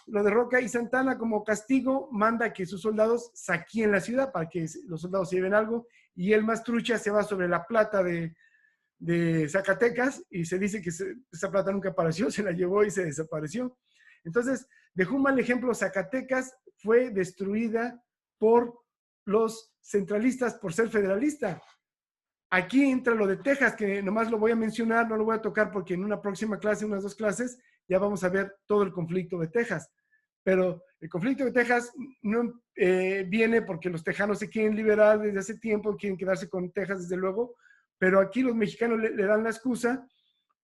Lo derroca y Santana, como castigo, manda que sus soldados saqueen la ciudad para que los soldados se lleven algo, y él, más trucha, se va sobre la plata de Zacatecas y se dice que esa plata nunca apareció, se la llevó y se desapareció. Entonces, dejó un mal ejemplo. Zacatecas fue destruida por los centralistas por ser federalista. Aquí entra lo de Texas, que nomás lo voy a mencionar, no lo voy a tocar porque en una próxima clase, unas 2 clases, ya vamos a ver todo el conflicto de Texas. Pero el conflicto de Texas no viene porque los tejanos se quieren liberar desde hace tiempo, quieren quedarse con Texas desde luego, pero aquí los mexicanos le dan la excusa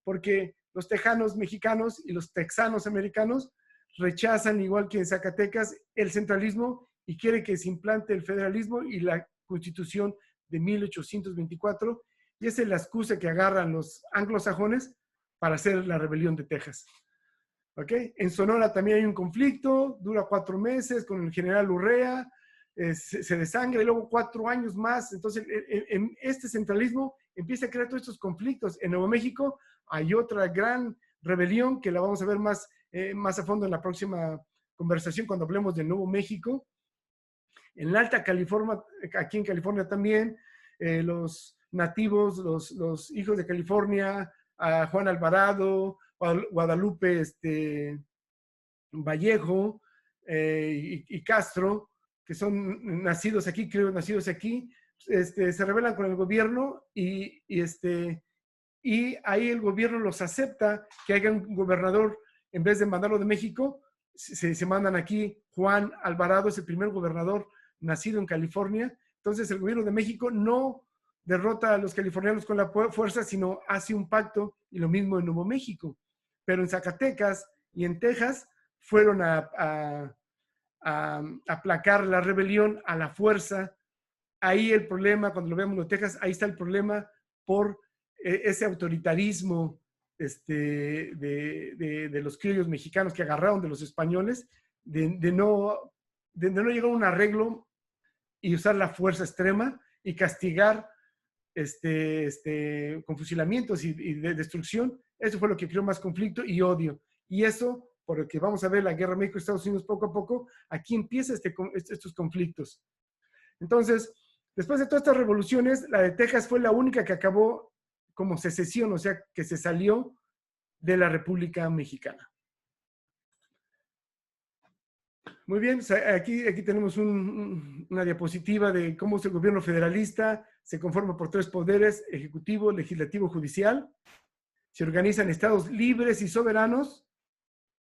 porque los tejanos mexicanos y los texanos americanos rechazan, igual que en Zacatecas, el centralismo y quiere que se implante el federalismo y la Constitución de 1824, y esa es la excusa que agarran los anglosajones para hacer la rebelión de Texas. ¿Ok? En Sonora también hay un conflicto, dura 4 meses con el general Urrea, se desangra y luego 4 años más. Entonces, en este centralismo empieza a crear todos estos conflictos. En Nuevo México hay otra gran rebelión que la vamos a ver más a fondo en la próxima conversación cuando hablemos de Nuevo México. En la Alta California, aquí en California también, los nativos, los hijos de California, a Juan Alvarado, Guadalupe Vallejo y Castro, que son nacidos aquí, creo, nacidos aquí, se rebelan con el gobierno y ahí el gobierno los acepta que haya un gobernador, en vez de mandarlo de México, se mandan aquí. Juan Alvarado es el primer gobernador nacido en California. Entonces el gobierno de México no derrota a los californianos con la fuerza, sino hace un pacto, y lo mismo en Nuevo México. Pero en Zacatecas y en Texas fueron a aplacar la rebelión a la fuerza. Ahí el problema, cuando lo vemos en Texas, ahí está el problema por ese autoritarismo de los criollos mexicanos que agarraron de los españoles, de no llegar a un arreglo y usar la fuerza extrema y castigar con fusilamientos y de destrucción. Eso fue lo que creó más conflicto y odio. Y eso, por lo que vamos a ver la guerra México-Estados Unidos poco a poco, aquí empieza estos conflictos. Entonces, después de todas estas revoluciones, la de Texas fue la única que acabó como secesión, o sea, que se salió de la República Mexicana. Muy bien, aquí tenemos una diapositiva de cómo es el gobierno federalista. Se conforma por 3 poderes: ejecutivo, legislativo, judicial. Se organizan estados libres y soberanos,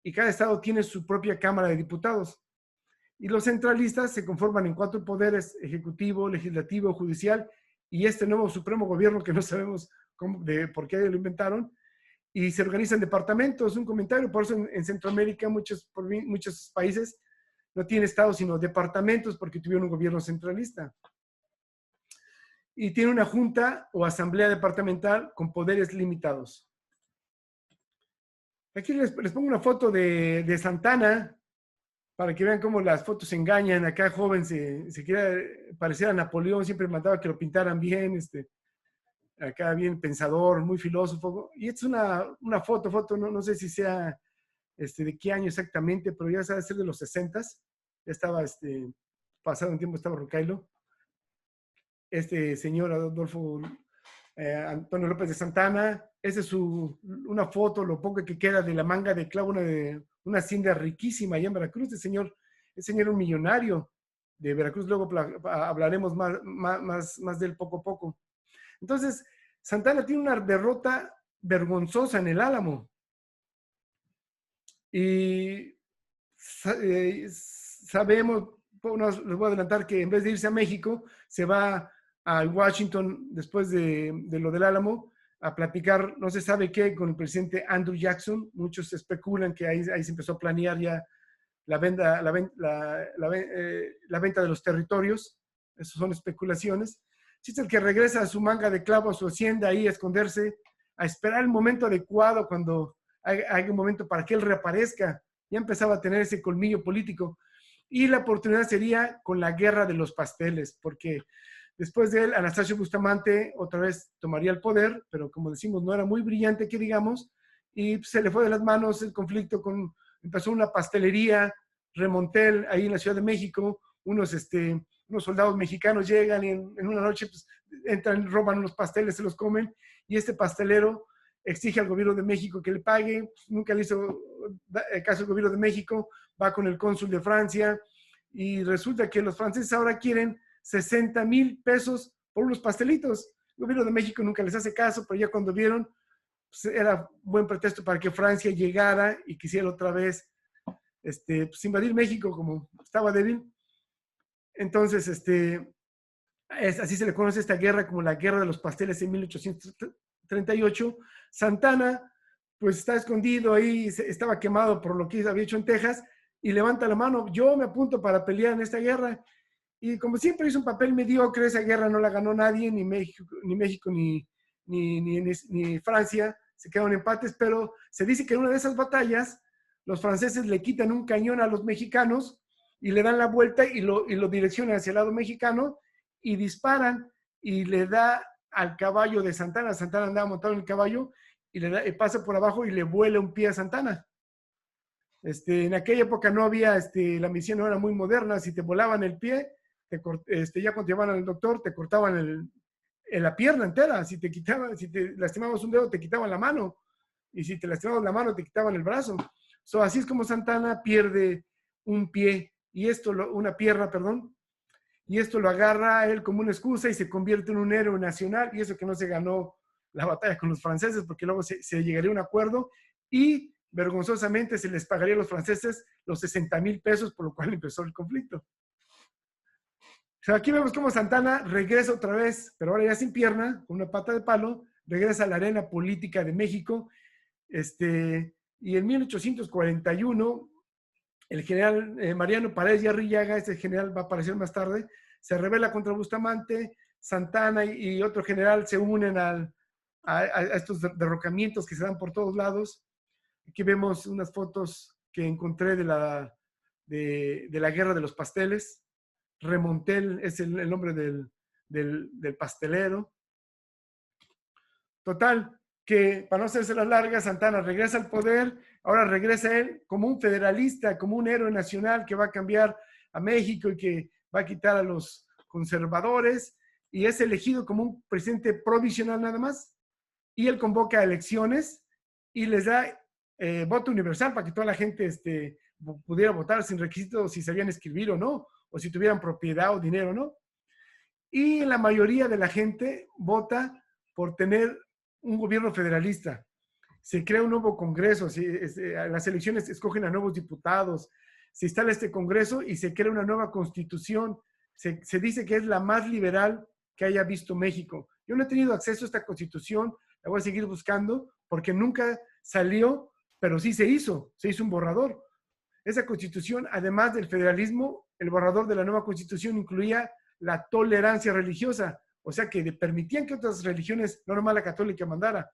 y cada estado tiene su propia Cámara de Diputados. Y los centralistas se conforman en 4 poderes: ejecutivo, legislativo, judicial, y este nuevo supremo gobierno que no sabemos por qué lo inventaron. Y se organizan departamentos. Un comentario: por eso en Centroamérica muchos países no tienen estados sino departamentos, porque tuvieron un gobierno centralista. Y tiene una junta o asamblea departamental con poderes limitados. Aquí les pongo una foto de Santana para que vean cómo las fotos engañan. Acá joven se quiere parecer a Napoleón, siempre mandaba que lo pintaran bien, acá bien pensador, muy filósofo. Y esta es una foto, no sé si sea de qué año exactamente, pero ya sabe ser de los 60s. Ya estaba pasado un tiempo estaba Rocailo. Este señor Adolfo Antonio López de Santana, esa es una foto, lo poco que queda de la manga de clavo, una hacienda riquísima allá en Veracruz. El señor era un millonario de Veracruz, luego hablaremos más de él poco a poco. Entonces, Santana tiene una derrota vergonzosa en el Álamo. Y sabemos, les voy a adelantar que en vez de irse a México, se va a Washington después de lo del Álamo a platicar, no se sabe qué, con el presidente Andrew Jackson. Muchos especulan que ahí se empezó a planear ya la venta de los territorios. Esas son especulaciones. Chiste el que regresa a su manga de clavo, a su hacienda, ahí a esconderse, a esperar el momento adecuado, cuando hay un momento para que él reaparezca. Ya empezaba a tener ese colmillo político. Y la oportunidad sería con la guerra de los pasteles, porque después de él, Anastasio Bustamante otra vez tomaría el poder, pero como decimos, no era muy brillante, que digamos, y se le fue de las manos el conflicto. Empezó una pastelería, Remontel, ahí en la Ciudad de México. Unos soldados mexicanos llegan y en una noche pues, entran, roban unos pasteles, se los comen, y este pastelero exige al gobierno de México que le pague. Pues, nunca le hizo caso al gobierno de México, va con el cónsul de Francia, y resulta que los franceses ahora quieren 60,000 pesos por unos pastelitos. El gobierno de México nunca les hace caso, pero ya cuando vieron, pues era buen pretexto para que Francia llegara y quisiera otra vez pues invadir México, como estaba débil. Entonces, así se le conoce esta guerra como la Guerra de los Pasteles en 1838. Santana, pues está escondido ahí, estaba quemado por lo que había hecho en Texas, y levanta la mano: yo me apunto para pelear en esta guerra. Y como siempre hizo un papel mediocre, esa guerra no la ganó nadie, ni México ni Francia, se quedaron empates, pero se dice que en una de esas batallas los franceses le quitan un cañón a los mexicanos y le dan la vuelta y lo direccionan hacia el lado mexicano y disparan, y le da al caballo de Santana. Santana andaba montado en el caballo y pasa por abajo y le vuela un pie a Santana. En aquella época no había, la medicina no era muy moderna. Si te volaban el pie, ya cuando te llevaban al doctor, te cortaban la pierna entera. Si te lastimabas un dedo, te quitaban la mano. Y si te lastimabas la mano, te quitaban el brazo. Así es como Santana pierde un pie, una pierna, perdón. Y esto lo agarra a él como una excusa y se convierte en un héroe nacional. Y eso que no se ganó la batalla con los franceses, porque luego se llegaría a un acuerdo y vergonzosamente se les pagaría a los franceses los 60,000 pesos, por lo cual empezó el conflicto. Aquí vemos cómo Santana regresa otra vez, pero ahora ya sin pierna, con una pata de palo, regresa a la arena política de México. Y en 1841, el general Mariano Paredes y Arrillaga, este general va a aparecer más tarde, se rebela contra Bustamante. Santana y otro general se unen a estos derrocamientos que se dan por todos lados. Aquí vemos unas fotos que encontré de la guerra de los pasteles. Remontel es el nombre del pastelero. Total, que para no hacerse las largas, Santana regresa al poder. Ahora regresa él como un federalista, como un héroe nacional que va a cambiar a México y que va a quitar a los conservadores, y es elegido como un presidente provisional nada más. Y él convoca elecciones y les da voto universal para que toda la gente pudiera votar sin requisitos si sabían escribir o no, o si tuvieran propiedad o dinero o no. Y la mayoría de la gente vota por tener un gobierno federalista. Se crea un nuevo congreso, las elecciones escogen a nuevos diputados, se instala este congreso y se crea una nueva constitución. Se dice que es la más liberal que haya visto México. Yo no he tenido acceso a esta constitución, la voy a seguir buscando porque nunca salió, pero sí se hizo un borrador. Esa constitución, además del federalismo, el borrador de la nueva constitución incluía la tolerancia religiosa, o sea que permitían que otras religiones, no nomás la católica, mandara.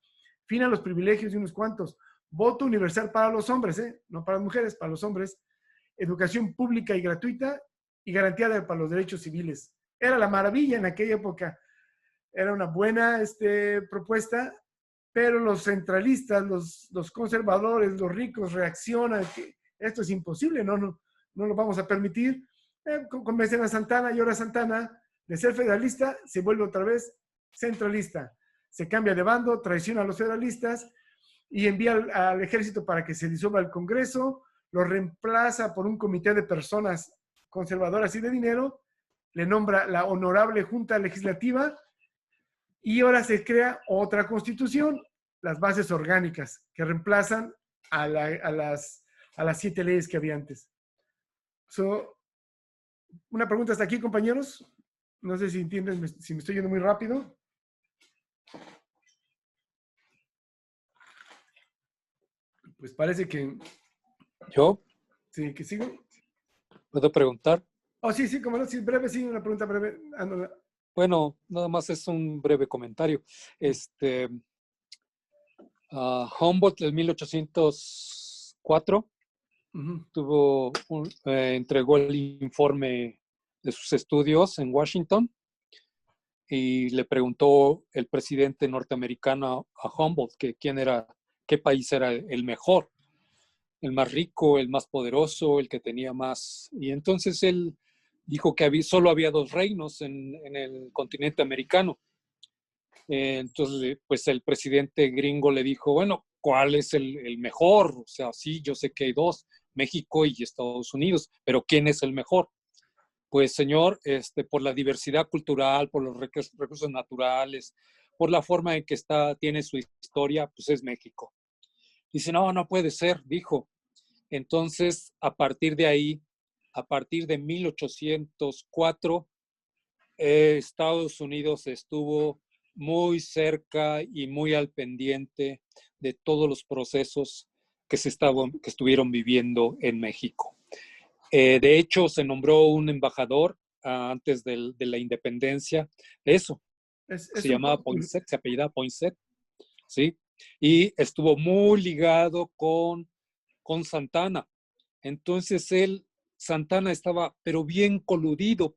Fin a los privilegios de unos cuantos. Voto universal para los hombres, no para las mujeres, para los hombres. Educación pública y gratuita y garantía para los derechos civiles. Era la maravilla en aquella época. Era una buena propuesta, pero los centralistas, los conservadores, los ricos reaccionan que esto es imposible, no lo vamos a permitir. convencen a Santana, y ahora Santana, de ser federalista, se vuelve otra vez centralista. Se cambia de bando, traiciona a los federalistas y envía al ejército para que se disuelva el Congreso, lo reemplaza por un comité de personas conservadoras y de dinero, le nombra la Honorable Junta Legislativa y ahora se crea otra constitución, las bases orgánicas, que reemplazan a las 7 leyes que había antes. Una pregunta hasta aquí, compañeros. No sé si entienden, si me estoy yendo muy rápido. Pues parece que... ¿Yo? Sí, que sigo. ¿Puedo preguntar? Oh, sí, sí, como no, sí, breve, sí, una pregunta breve. Bueno, nada más es un breve comentario. Humboldt en 1804 entregó el informe de sus estudios en Washington y le preguntó el presidente norteamericano a Humboldt que qué país era el mejor, el más rico, el más poderoso, el que tenía más. Y entonces él dijo que solo había 2 reinos en el continente americano. Entonces, pues el presidente gringo le dijo, bueno, ¿cuál es el mejor? O sea, sí, yo sé que hay 2, México y Estados Unidos, pero ¿quién es el mejor? Pues, señor, por la diversidad cultural, por los recursos naturales, por la forma en que tiene su historia, pues es México. Dice, no puede ser, dijo. Entonces, a partir de ahí, a partir de 1804, Estados Unidos estuvo muy cerca y muy al pendiente de todos los procesos que estuvieron viviendo en México. De hecho, se nombró un embajador antes de la independencia. Se llamaba Poinsett, se apellidaba Poinsett, ¿sí? Y estuvo muy ligado con Santana. Entonces Santana estaba pero bien coludido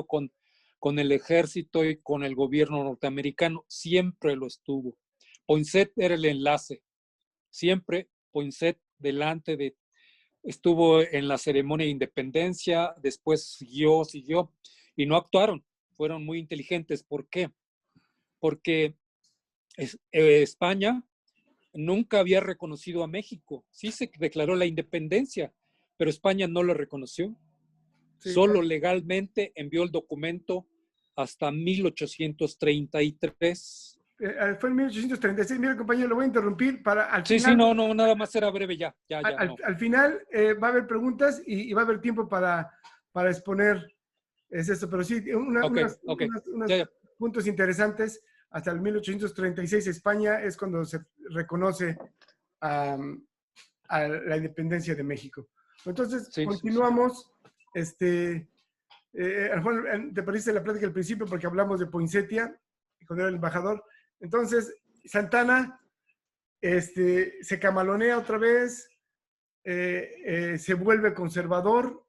con el ejército y con el gobierno norteamericano. Siempre lo estuvo. Poinsett era el enlace. Siempre Poinsett estuvo en la ceremonia de independencia, después siguió, y no actuaron. Fueron muy inteligentes. ¿Por qué? Porque España nunca había reconocido a México. Sí se declaró la independencia, pero España no lo reconoció. Sí, solo claro. Legalmente envió el documento hasta 1833. Fue en 1836. Mira, compañero, lo voy a interrumpir para al final. Sí, no, nada más era breve ya. Al final va a haber preguntas y va a haber tiempo para exponer eso, pero sí, unos puntos interesantes. Hasta el 1836 España es cuando se reconoce a la independencia de México. Entonces, continuamos. ¿Te perdiste la plática al principio porque hablamos de Poinsettia, cuando era el embajador? Entonces, Santana se camalonea otra vez, se vuelve conservador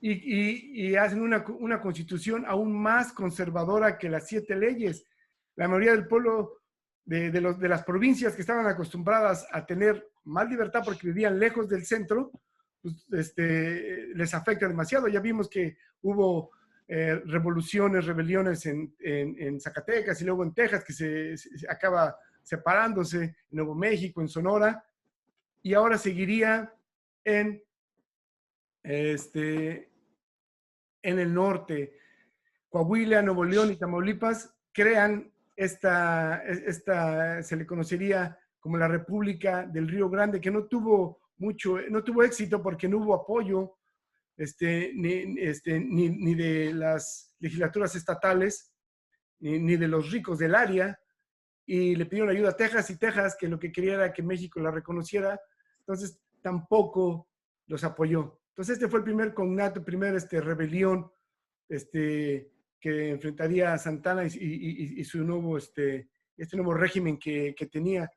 y hacen una constitución aún más conservadora que las 7 leyes. La mayoría del pueblo de las provincias que estaban acostumbradas a tener más libertad porque vivían lejos del centro, pues, les afecta demasiado. Ya vimos que hubo rebeliones en Zacatecas y luego en Texas, que se acaba separándose, en Nuevo México, en Sonora, y ahora seguiría en el norte. Coahuila, Nuevo León y Tamaulipas crean se le conocería como la República del Río Grande, que no tuvo éxito porque no hubo apoyo ni de las legislaturas estatales, ni de los ricos del área, y le pidieron ayuda a Texas, y Texas, que lo que quería era que México la reconociera, entonces tampoco los apoyó. Entonces fue el primer cognato, rebelión que enfrentaría a Santana y su nuevo, nuevo régimen que tenía.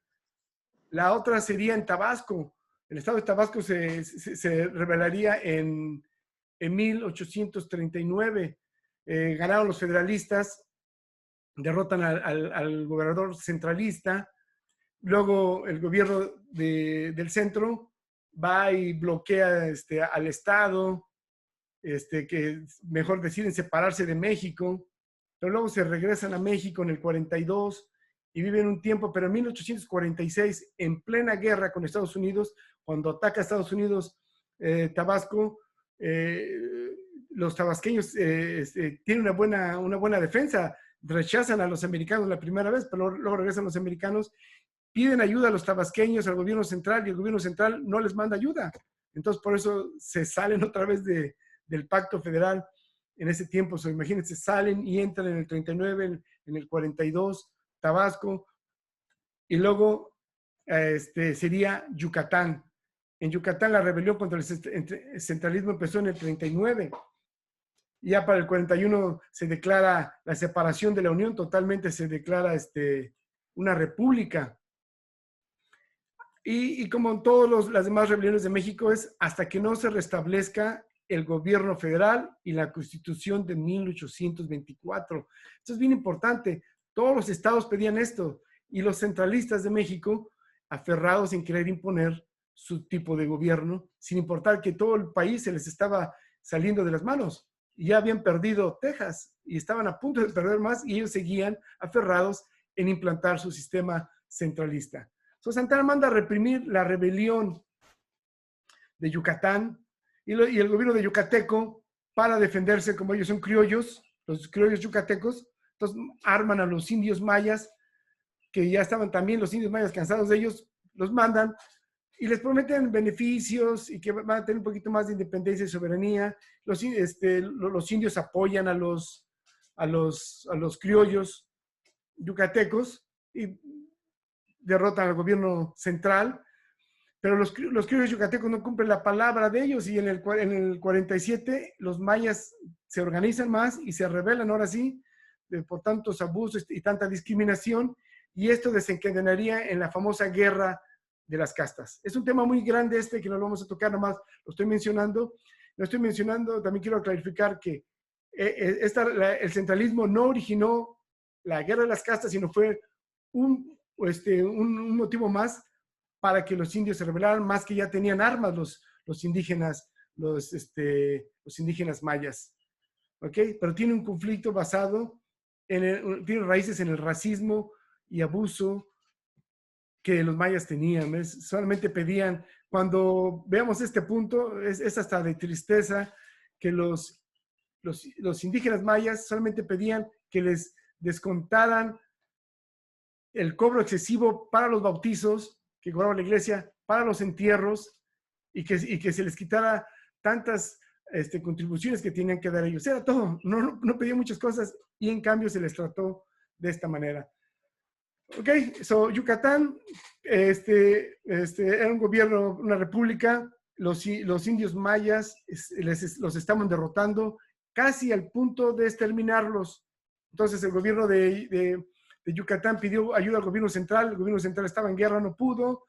La otra sería en Tabasco. El estado de Tabasco se rebelaría en 1839. Ganaron los federalistas, derrotan al gobernador centralista. Luego el gobierno del centro va y bloquea al Estado, que mejor deciden separarse de México, pero luego se regresan a México en el 42 y viven un tiempo, pero en 1846, en plena guerra con Estados Unidos, cuando ataca a Estados Unidos Tabasco, los tabasqueños tienen una buena defensa, rechazan a los americanos la primera vez, pero luego regresan los americanos, piden ayuda a los tabasqueños, al gobierno central, y el gobierno central no les manda ayuda. Entonces, por eso se salen otra vez del pacto federal en ese tiempo. Imagínense, salen y entran en el 39, en el 42, Tabasco, y luego sería Yucatán. En Yucatán la rebelión contra el centralismo empezó en el 39. Ya para el 41 se declara la separación de la Unión, totalmente se declara una república. Y como en todas las demás rebeliones de México, es hasta que no se restablezca el gobierno federal y la Constitución de 1824. Esto es bien importante. Todos los estados pedían esto y los centralistas de México, aferrados en querer imponer su tipo de gobierno, sin importar que todo el país se les estaba saliendo de las manos. Y ya habían perdido Texas y estaban a punto de perder más y ellos seguían aferrados en implantar su sistema centralista. Santana manda a reprimir la rebelión de Yucatán y el gobierno de yucateco, para defenderse, como ellos son criollos, los criollos yucatecos, entonces arman a los indios mayas, que ya estaban también los indios mayas cansados de ellos, los mandan y les prometen beneficios y que van a tener un poquito más de independencia y soberanía. Los indios apoyan a los criollos yucatecos y derrotan al gobierno central, pero los criollos yucatecos no cumplen la palabra de ellos y en el 47 los mayas se organizan más y se rebelan ahora sí por tantos abusos y tanta discriminación, y esto desencadenaría en la famosa guerra de las castas. Es un tema muy grande que no lo vamos a tocar, nomás lo estoy mencionando. Lo estoy mencionando, también quiero clarificar que el centralismo no originó la guerra de las castas, sino fue un motivo más para que los indios se rebelaran, más que ya tenían armas los indígenas mayas. ¿Ok? Pero tiene un conflicto basado tiene raíces en el racismo y abuso que los mayas tenían. Solamente pedían, cuando veamos este punto, es hasta de tristeza que los indígenas mayas solamente pedían que les descontaran el cobro excesivo para los bautizos que cobraba la iglesia, para los entierros, y que se les quitara tantas contribuciones que tenían que dar ellos. Era todo, no pedían muchas cosas y en cambio se les trató de esta manera. Ok, Yucatán era un gobierno, una república. Los indios mayas los estaban derrotando casi al punto de exterminarlos. Entonces el gobierno de Yucatán pidió ayuda al gobierno central. El gobierno central estaba en guerra, no pudo.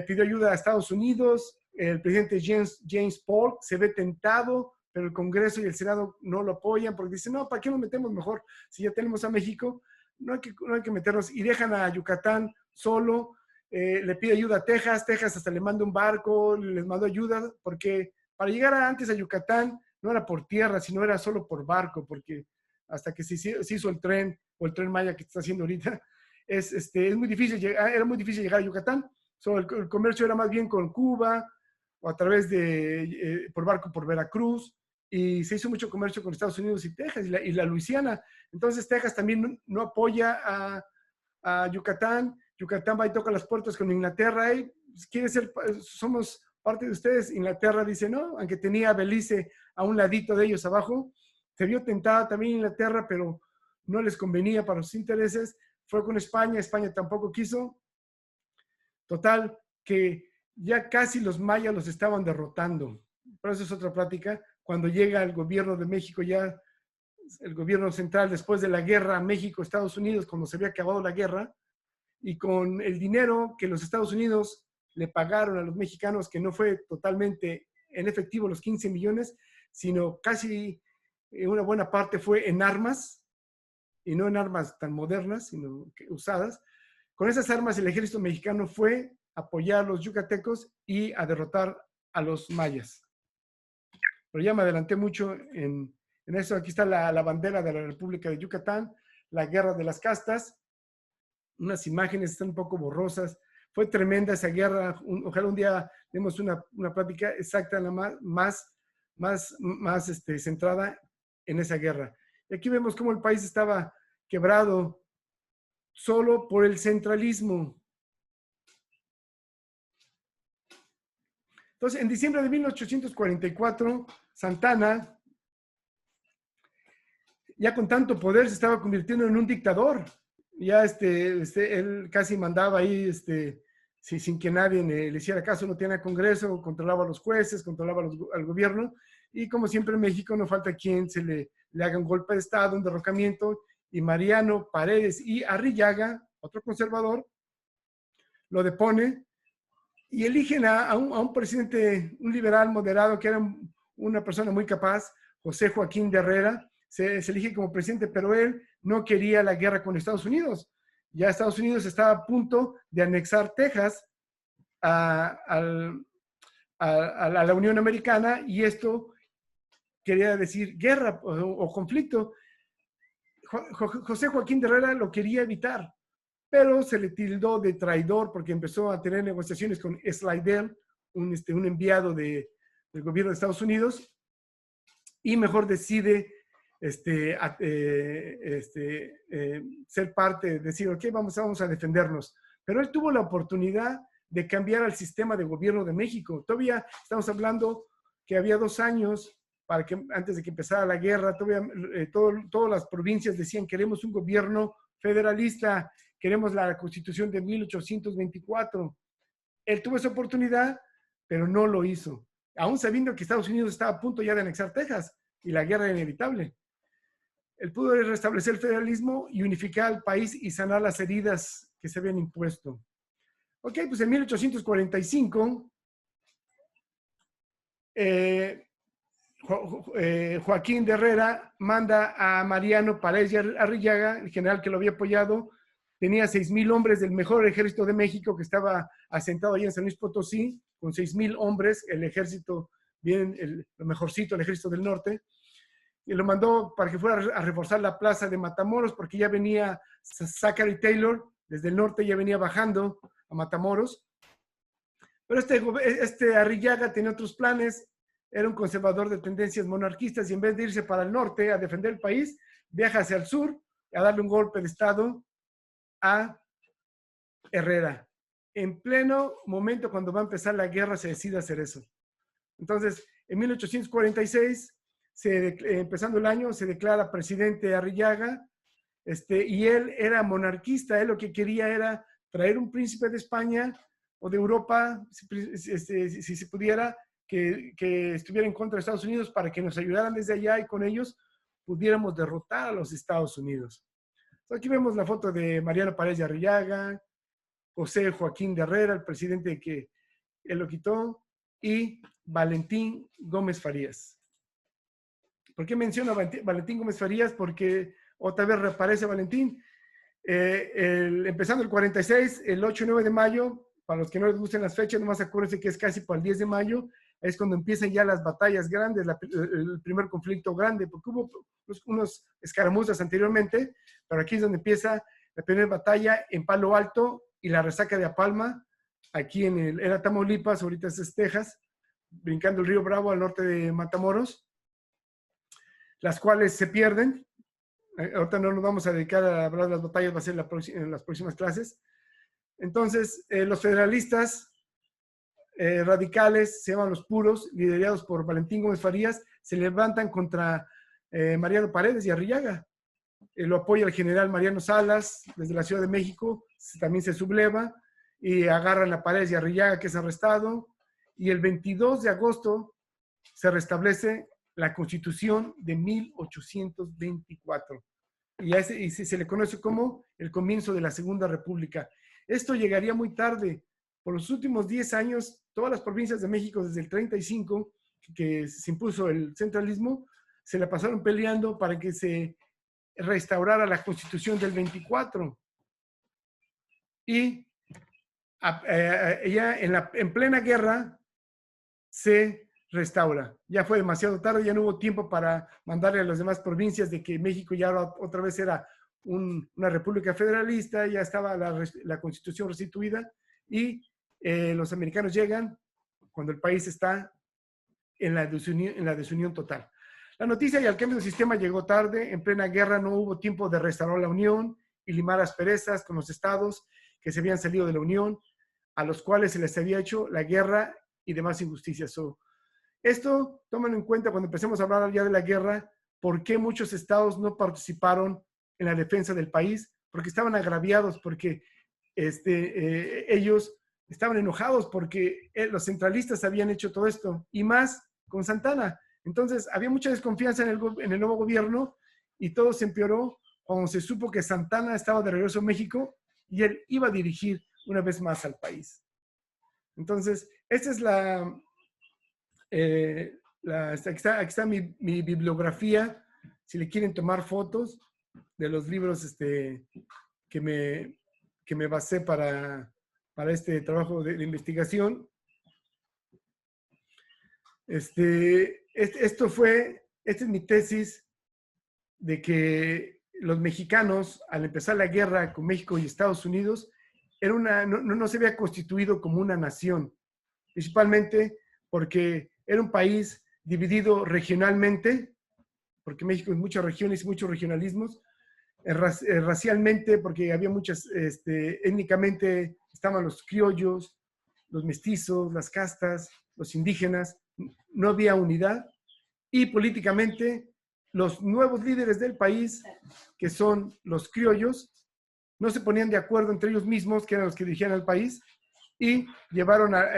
Pidió ayuda a Estados Unidos. El presidente James Polk se ve tentado, pero el Congreso y el Senado no lo apoyan porque dicen, no, ¿para qué nos metemos mejor si ya tenemos a México? No hay que meternos, y dejan a Yucatán solo. Le pide ayuda a Texas hasta le manda un barco, les mandó ayuda, porque para llegar antes a Yucatán no era por tierra, sino era solo por barco, porque hasta que se hizo el tren, o el tren Maya que está haciendo ahorita, era muy difícil llegar a Yucatán. El comercio era más bien con Cuba, o a través por barco por Veracruz, y se hizo mucho comercio con Estados Unidos y Texas y la Luisiana. Entonces Texas también no apoya a Yucatán. Yucatán va y toca las puertas con Inglaterra. Somos parte de ustedes. Inglaterra dice no, aunque tenía a Belice a un ladito de ellos abajo. Se vio tentada también Inglaterra, pero no les convenía para sus intereses. Fue con España tampoco quiso. Total, que ya casi los mayas los estaban derrotando. Pero eso es otra plática. Cuando llega el gobierno de México, ya el gobierno central, después de la guerra México-Estados Unidos, cuando se había acabado la guerra, y con el dinero que los Estados Unidos le pagaron a los mexicanos, que no fue totalmente en efectivo los 15 millones, sino casi una buena parte fue en armas, y no en armas tan modernas, sino usadas. Con esas armas el ejército mexicano fue apoyar a los yucatecos y a derrotar a los mayas. Pero ya me adelanté mucho en eso. Aquí está la bandera de la República de Yucatán, la guerra de las castas. Unas imágenes están un poco borrosas. Fue tremenda esa guerra. Ojalá un día demos una plática exacta, más centrada en esa guerra. Y aquí vemos cómo el país estaba quebrado solo por el centralismo. Entonces, en diciembre de 1844, Santana, ya con tanto poder, se estaba convirtiendo en un dictador. Ya él casi mandaba ahí, sin que nadie le hiciera caso, no tenía congreso, controlaba a los jueces, controlaba al gobierno. Y como siempre en México, no falta quien se le haga un golpe de Estado, un derrocamiento. Y Mariano Paredes y Arrillaga, otro conservador, lo depone y eligen a un presidente, un liberal moderado, que era una persona muy capaz, José Joaquín de Herrera. Se elige como presidente, pero él no quería la guerra con Estados Unidos. Ya Estados Unidos estaba a punto de anexar Texas a la Unión Americana, y esto quería decir guerra o conflicto. José Joaquín de Herrera lo quería evitar, pero se le tildó de traidor porque empezó a tener negociaciones con Slidell, un enviado del gobierno de Estados Unidos, y mejor decide ser parte, decir, ok, vamos a defendernos. Pero él tuvo la oportunidad de cambiar al sistema de gobierno de México. Todavía estamos hablando que había 2 años antes de que empezara la guerra. Todavía todas las provincias decían: queremos un gobierno federalista, queremos la Constitución de 1824. Él tuvo esa oportunidad, pero no lo hizo, aún sabiendo que Estados Unidos estaba a punto ya de anexar Texas y la guerra era inevitable. Él pudo restablecer el federalismo y unificar al país y sanar las heridas que se habían impuesto. Ok, pues en 1845, Joaquín de Herrera manda a Mariano Paredes y Arrillaga, el general que lo había apoyado. Tenía 6,000 hombres del mejor ejército de México, que estaba asentado allí en San Luis Potosí, con 6,000 hombres, el ejército, bien, lo mejorcito, el ejército del norte. Y lo mandó para que fuera a reforzar la plaza de Matamoros, porque ya venía Zachary Taylor, desde el norte ya venía bajando a Matamoros. Pero este Arrillaga tenía otros planes. Era un conservador de tendencias monarquistas, y en vez de irse para el norte a defender el país, viaja hacia el sur a darle un golpe de Estado a Herrera. En pleno momento, cuando va a empezar la guerra, se decide hacer eso. Entonces, en 1846, empezando el año, se declara presidente Arrillaga, y él era monarquista. Él lo que quería era traer un príncipe de España o de Europa, si se pudiera, que estuviera en contra de Estados Unidos, para que nos ayudaran desde allá y con ellos pudiéramos derrotar a los Estados Unidos. Entonces, aquí vemos la foto de Mariano Paredes de Arrillaga, José Joaquín de Herrera, el presidente que él lo quitó, y Valentín Gómez Farías. ¿Por qué menciono a Valentín Gómez Farías? Porque otra vez reaparece Valentín. Empezando el 46, el 8 y 9 de mayo, para los que no les gusten las fechas, nomás acuérdense que es casi para el 10 de mayo, es cuando empiezan ya las batallas grandes, el primer conflicto grande, porque hubo unos escaramuzas anteriormente, pero aquí es donde empieza la primera batalla en Palo Alto y la resaca de Apalma, aquí era Tamaulipas, ahorita es Texas, brincando el río Bravo al norte de Matamoros, las cuales se pierden. Ahorita no nos vamos a dedicar a hablar de las batallas, va a ser en las próximas clases. Entonces, los federalistas radicales, se llaman los puros, liderados por Valentín Gómez Farías, se levantan contra Mariano Paredes y Arrillaga. Lo apoya el general Mariano Salas desde la Ciudad de México, también se subleva, y agarran a Paredes y Arrillaga, que es arrestado, y el 22 de agosto se restablece la Constitución de 1824. Y se le conoce como el comienzo de la Segunda República. Esto llegaría muy tarde. Por los últimos 10 años, todas las provincias de México, desde el 35, que se impuso el centralismo, se la pasaron peleando para que se restaurara la Constitución del 24. Y ella en plena guerra se restaura. Ya fue demasiado tarde, ya no hubo tiempo para mandarle a las demás provincias de que México ya otra vez era una república federalista, ya estaba la constitución restituida y los americanos llegan cuando el país está en la desunión total. La noticia y el cambio del sistema llegó tarde, en plena guerra no hubo tiempo de restaurar la unión y limar asperezas con los estados que se habían salido de la unión, a los cuales se les había hecho la guerra y demás injusticias. Esto, tómenlo en cuenta cuando empecemos a hablar ya de la guerra, por qué muchos estados no participaron en la defensa del país, porque estaban agraviados, porque ellos estaban enojados porque los centralistas habían hecho todo esto, y más con Santana. Entonces, había mucha desconfianza en el nuevo gobierno y todo se empeoró cuando se supo que Santana estaba de regreso a México y él iba a dirigir una vez más al país. Entonces, esta es aquí está mi bibliografía, si le quieren tomar fotos de los libros que me basé para este trabajo de investigación. Esta es mi tesis de que los mexicanos, al empezar la guerra con México y Estados Unidos, no se había constituido como una nación, principalmente porque era un país dividido regionalmente, porque México es muchas regiones y muchos regionalismos, racialmente, porque había muchas, étnicamente estaban los criollos, los mestizos, las castas, los indígenas, no había unidad, y políticamente los nuevos líderes del país, que son los criollos, no se ponían de acuerdo entre ellos mismos, que eran los que dirigían al país, y llevaron a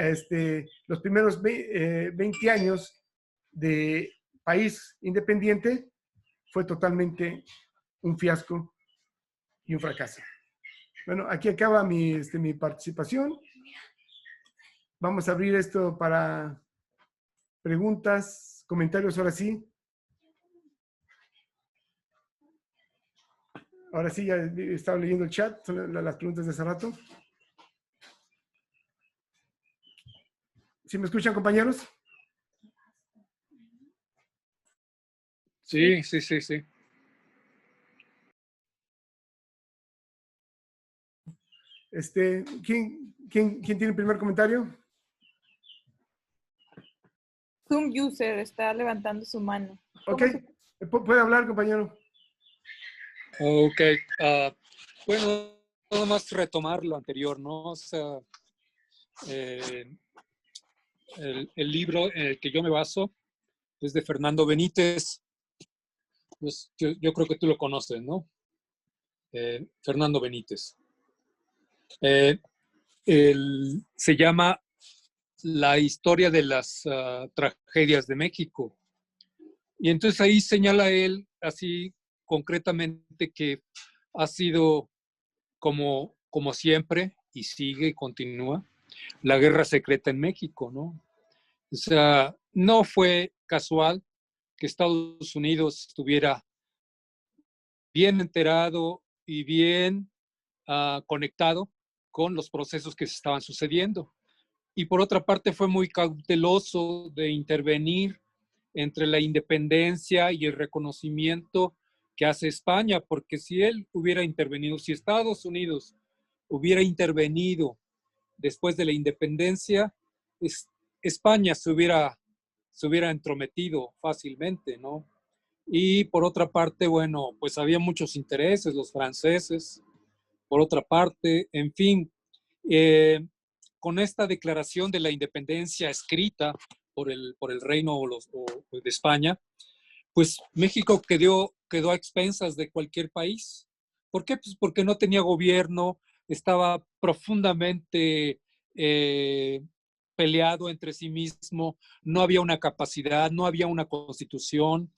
los primeros 20 años de país independiente, fue totalmente un fiasco y un fracaso. Bueno, aquí acaba mi participación. Vamos a abrir esto para preguntas, comentarios, ahora sí. Ahora sí, ya estaba leyendo el chat, son las preguntas de hace rato. ¿Sí me escuchan, compañeros? Sí. ¿Quién tiene el primer comentario? Zoom user está levantando su mano. Ok, puede hablar, compañero. Ok, bueno, nada más retomar lo anterior, ¿no? O sea, el libro en el que yo me baso es de Fernando Benítez. Pues yo creo que tú lo conoces, ¿no? Fernando Benítez. Se llama La historia de las tragedias de México. Y entonces ahí señala él así concretamente que ha sido como siempre y sigue y continúa la guerra secreta en México, ¿no? O sea, no fue casual que Estados Unidos estuviera bien enterado y bien conectado con los procesos que se estaban sucediendo. Y por otra parte fue muy cauteloso de intervenir entre la independencia y el reconocimiento que hace España, porque si él hubiera intervenido, si Estados Unidos hubiera intervenido después de la independencia, España se hubiera entrometido fácilmente, ¿no? Y por otra parte, bueno, pues había muchos intereses, los franceses, por otra parte, en fin, con esta declaración de la independencia escrita por el reino de España, pues México quedó a expensas de cualquier país. ¿Por qué? Pues porque no tenía gobierno, estaba profundamente peleado entre sí mismo, no había una capacidad, no había una constitución.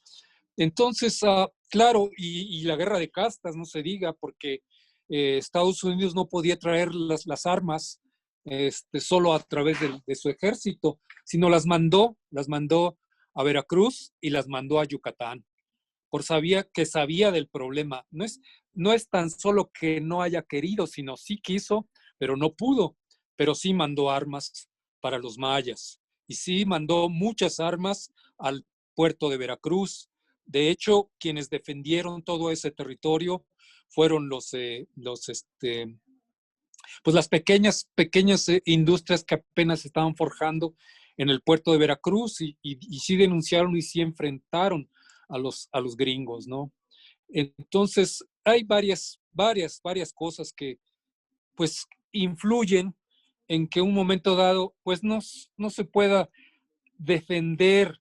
Entonces, claro, y la guerra de castas, no se diga, porque Estados Unidos no podía traer las armas solo a través de su ejército, sino las mandó a Veracruz y las mandó a Yucatán, que sabía del problema. No es tan solo que no haya querido, sino sí quiso, pero no pudo. pero sí mandó armas para los mayas y sí mandó muchas armas al puerto de Veracruz. De hecho, quienes defendieron todo ese territorio fueron pues las pequeñas industrias que apenas estaban forjando en el puerto de Veracruz y sí denunciaron y sí enfrentaron a los gringos, ¿no? Entonces, hay varias cosas que pues influyen en que un momento dado pues no se pueda defender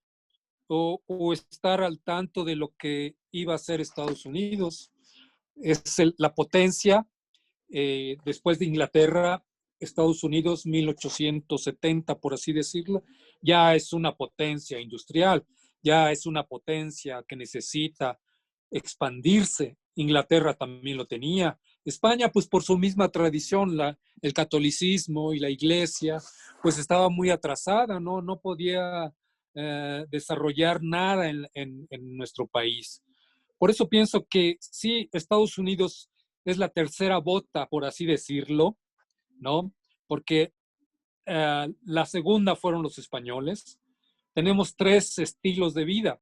o estar al tanto de lo que iba a hacer Estados Unidos. Es la potencia, después de Inglaterra, Estados Unidos, 1870, por así decirlo, ya es una potencia industrial, ya es una potencia que necesita expandirse. Inglaterra también lo tenía. España, pues por su misma tradición, el catolicismo y la iglesia, pues estaba muy atrasada, no podía desarrollar nada en nuestro país. Por eso pienso que sí, Estados Unidos es la tercera bota, por así decirlo, ¿no? Porque la segunda fueron los españoles. Tenemos 3 estilos de vida.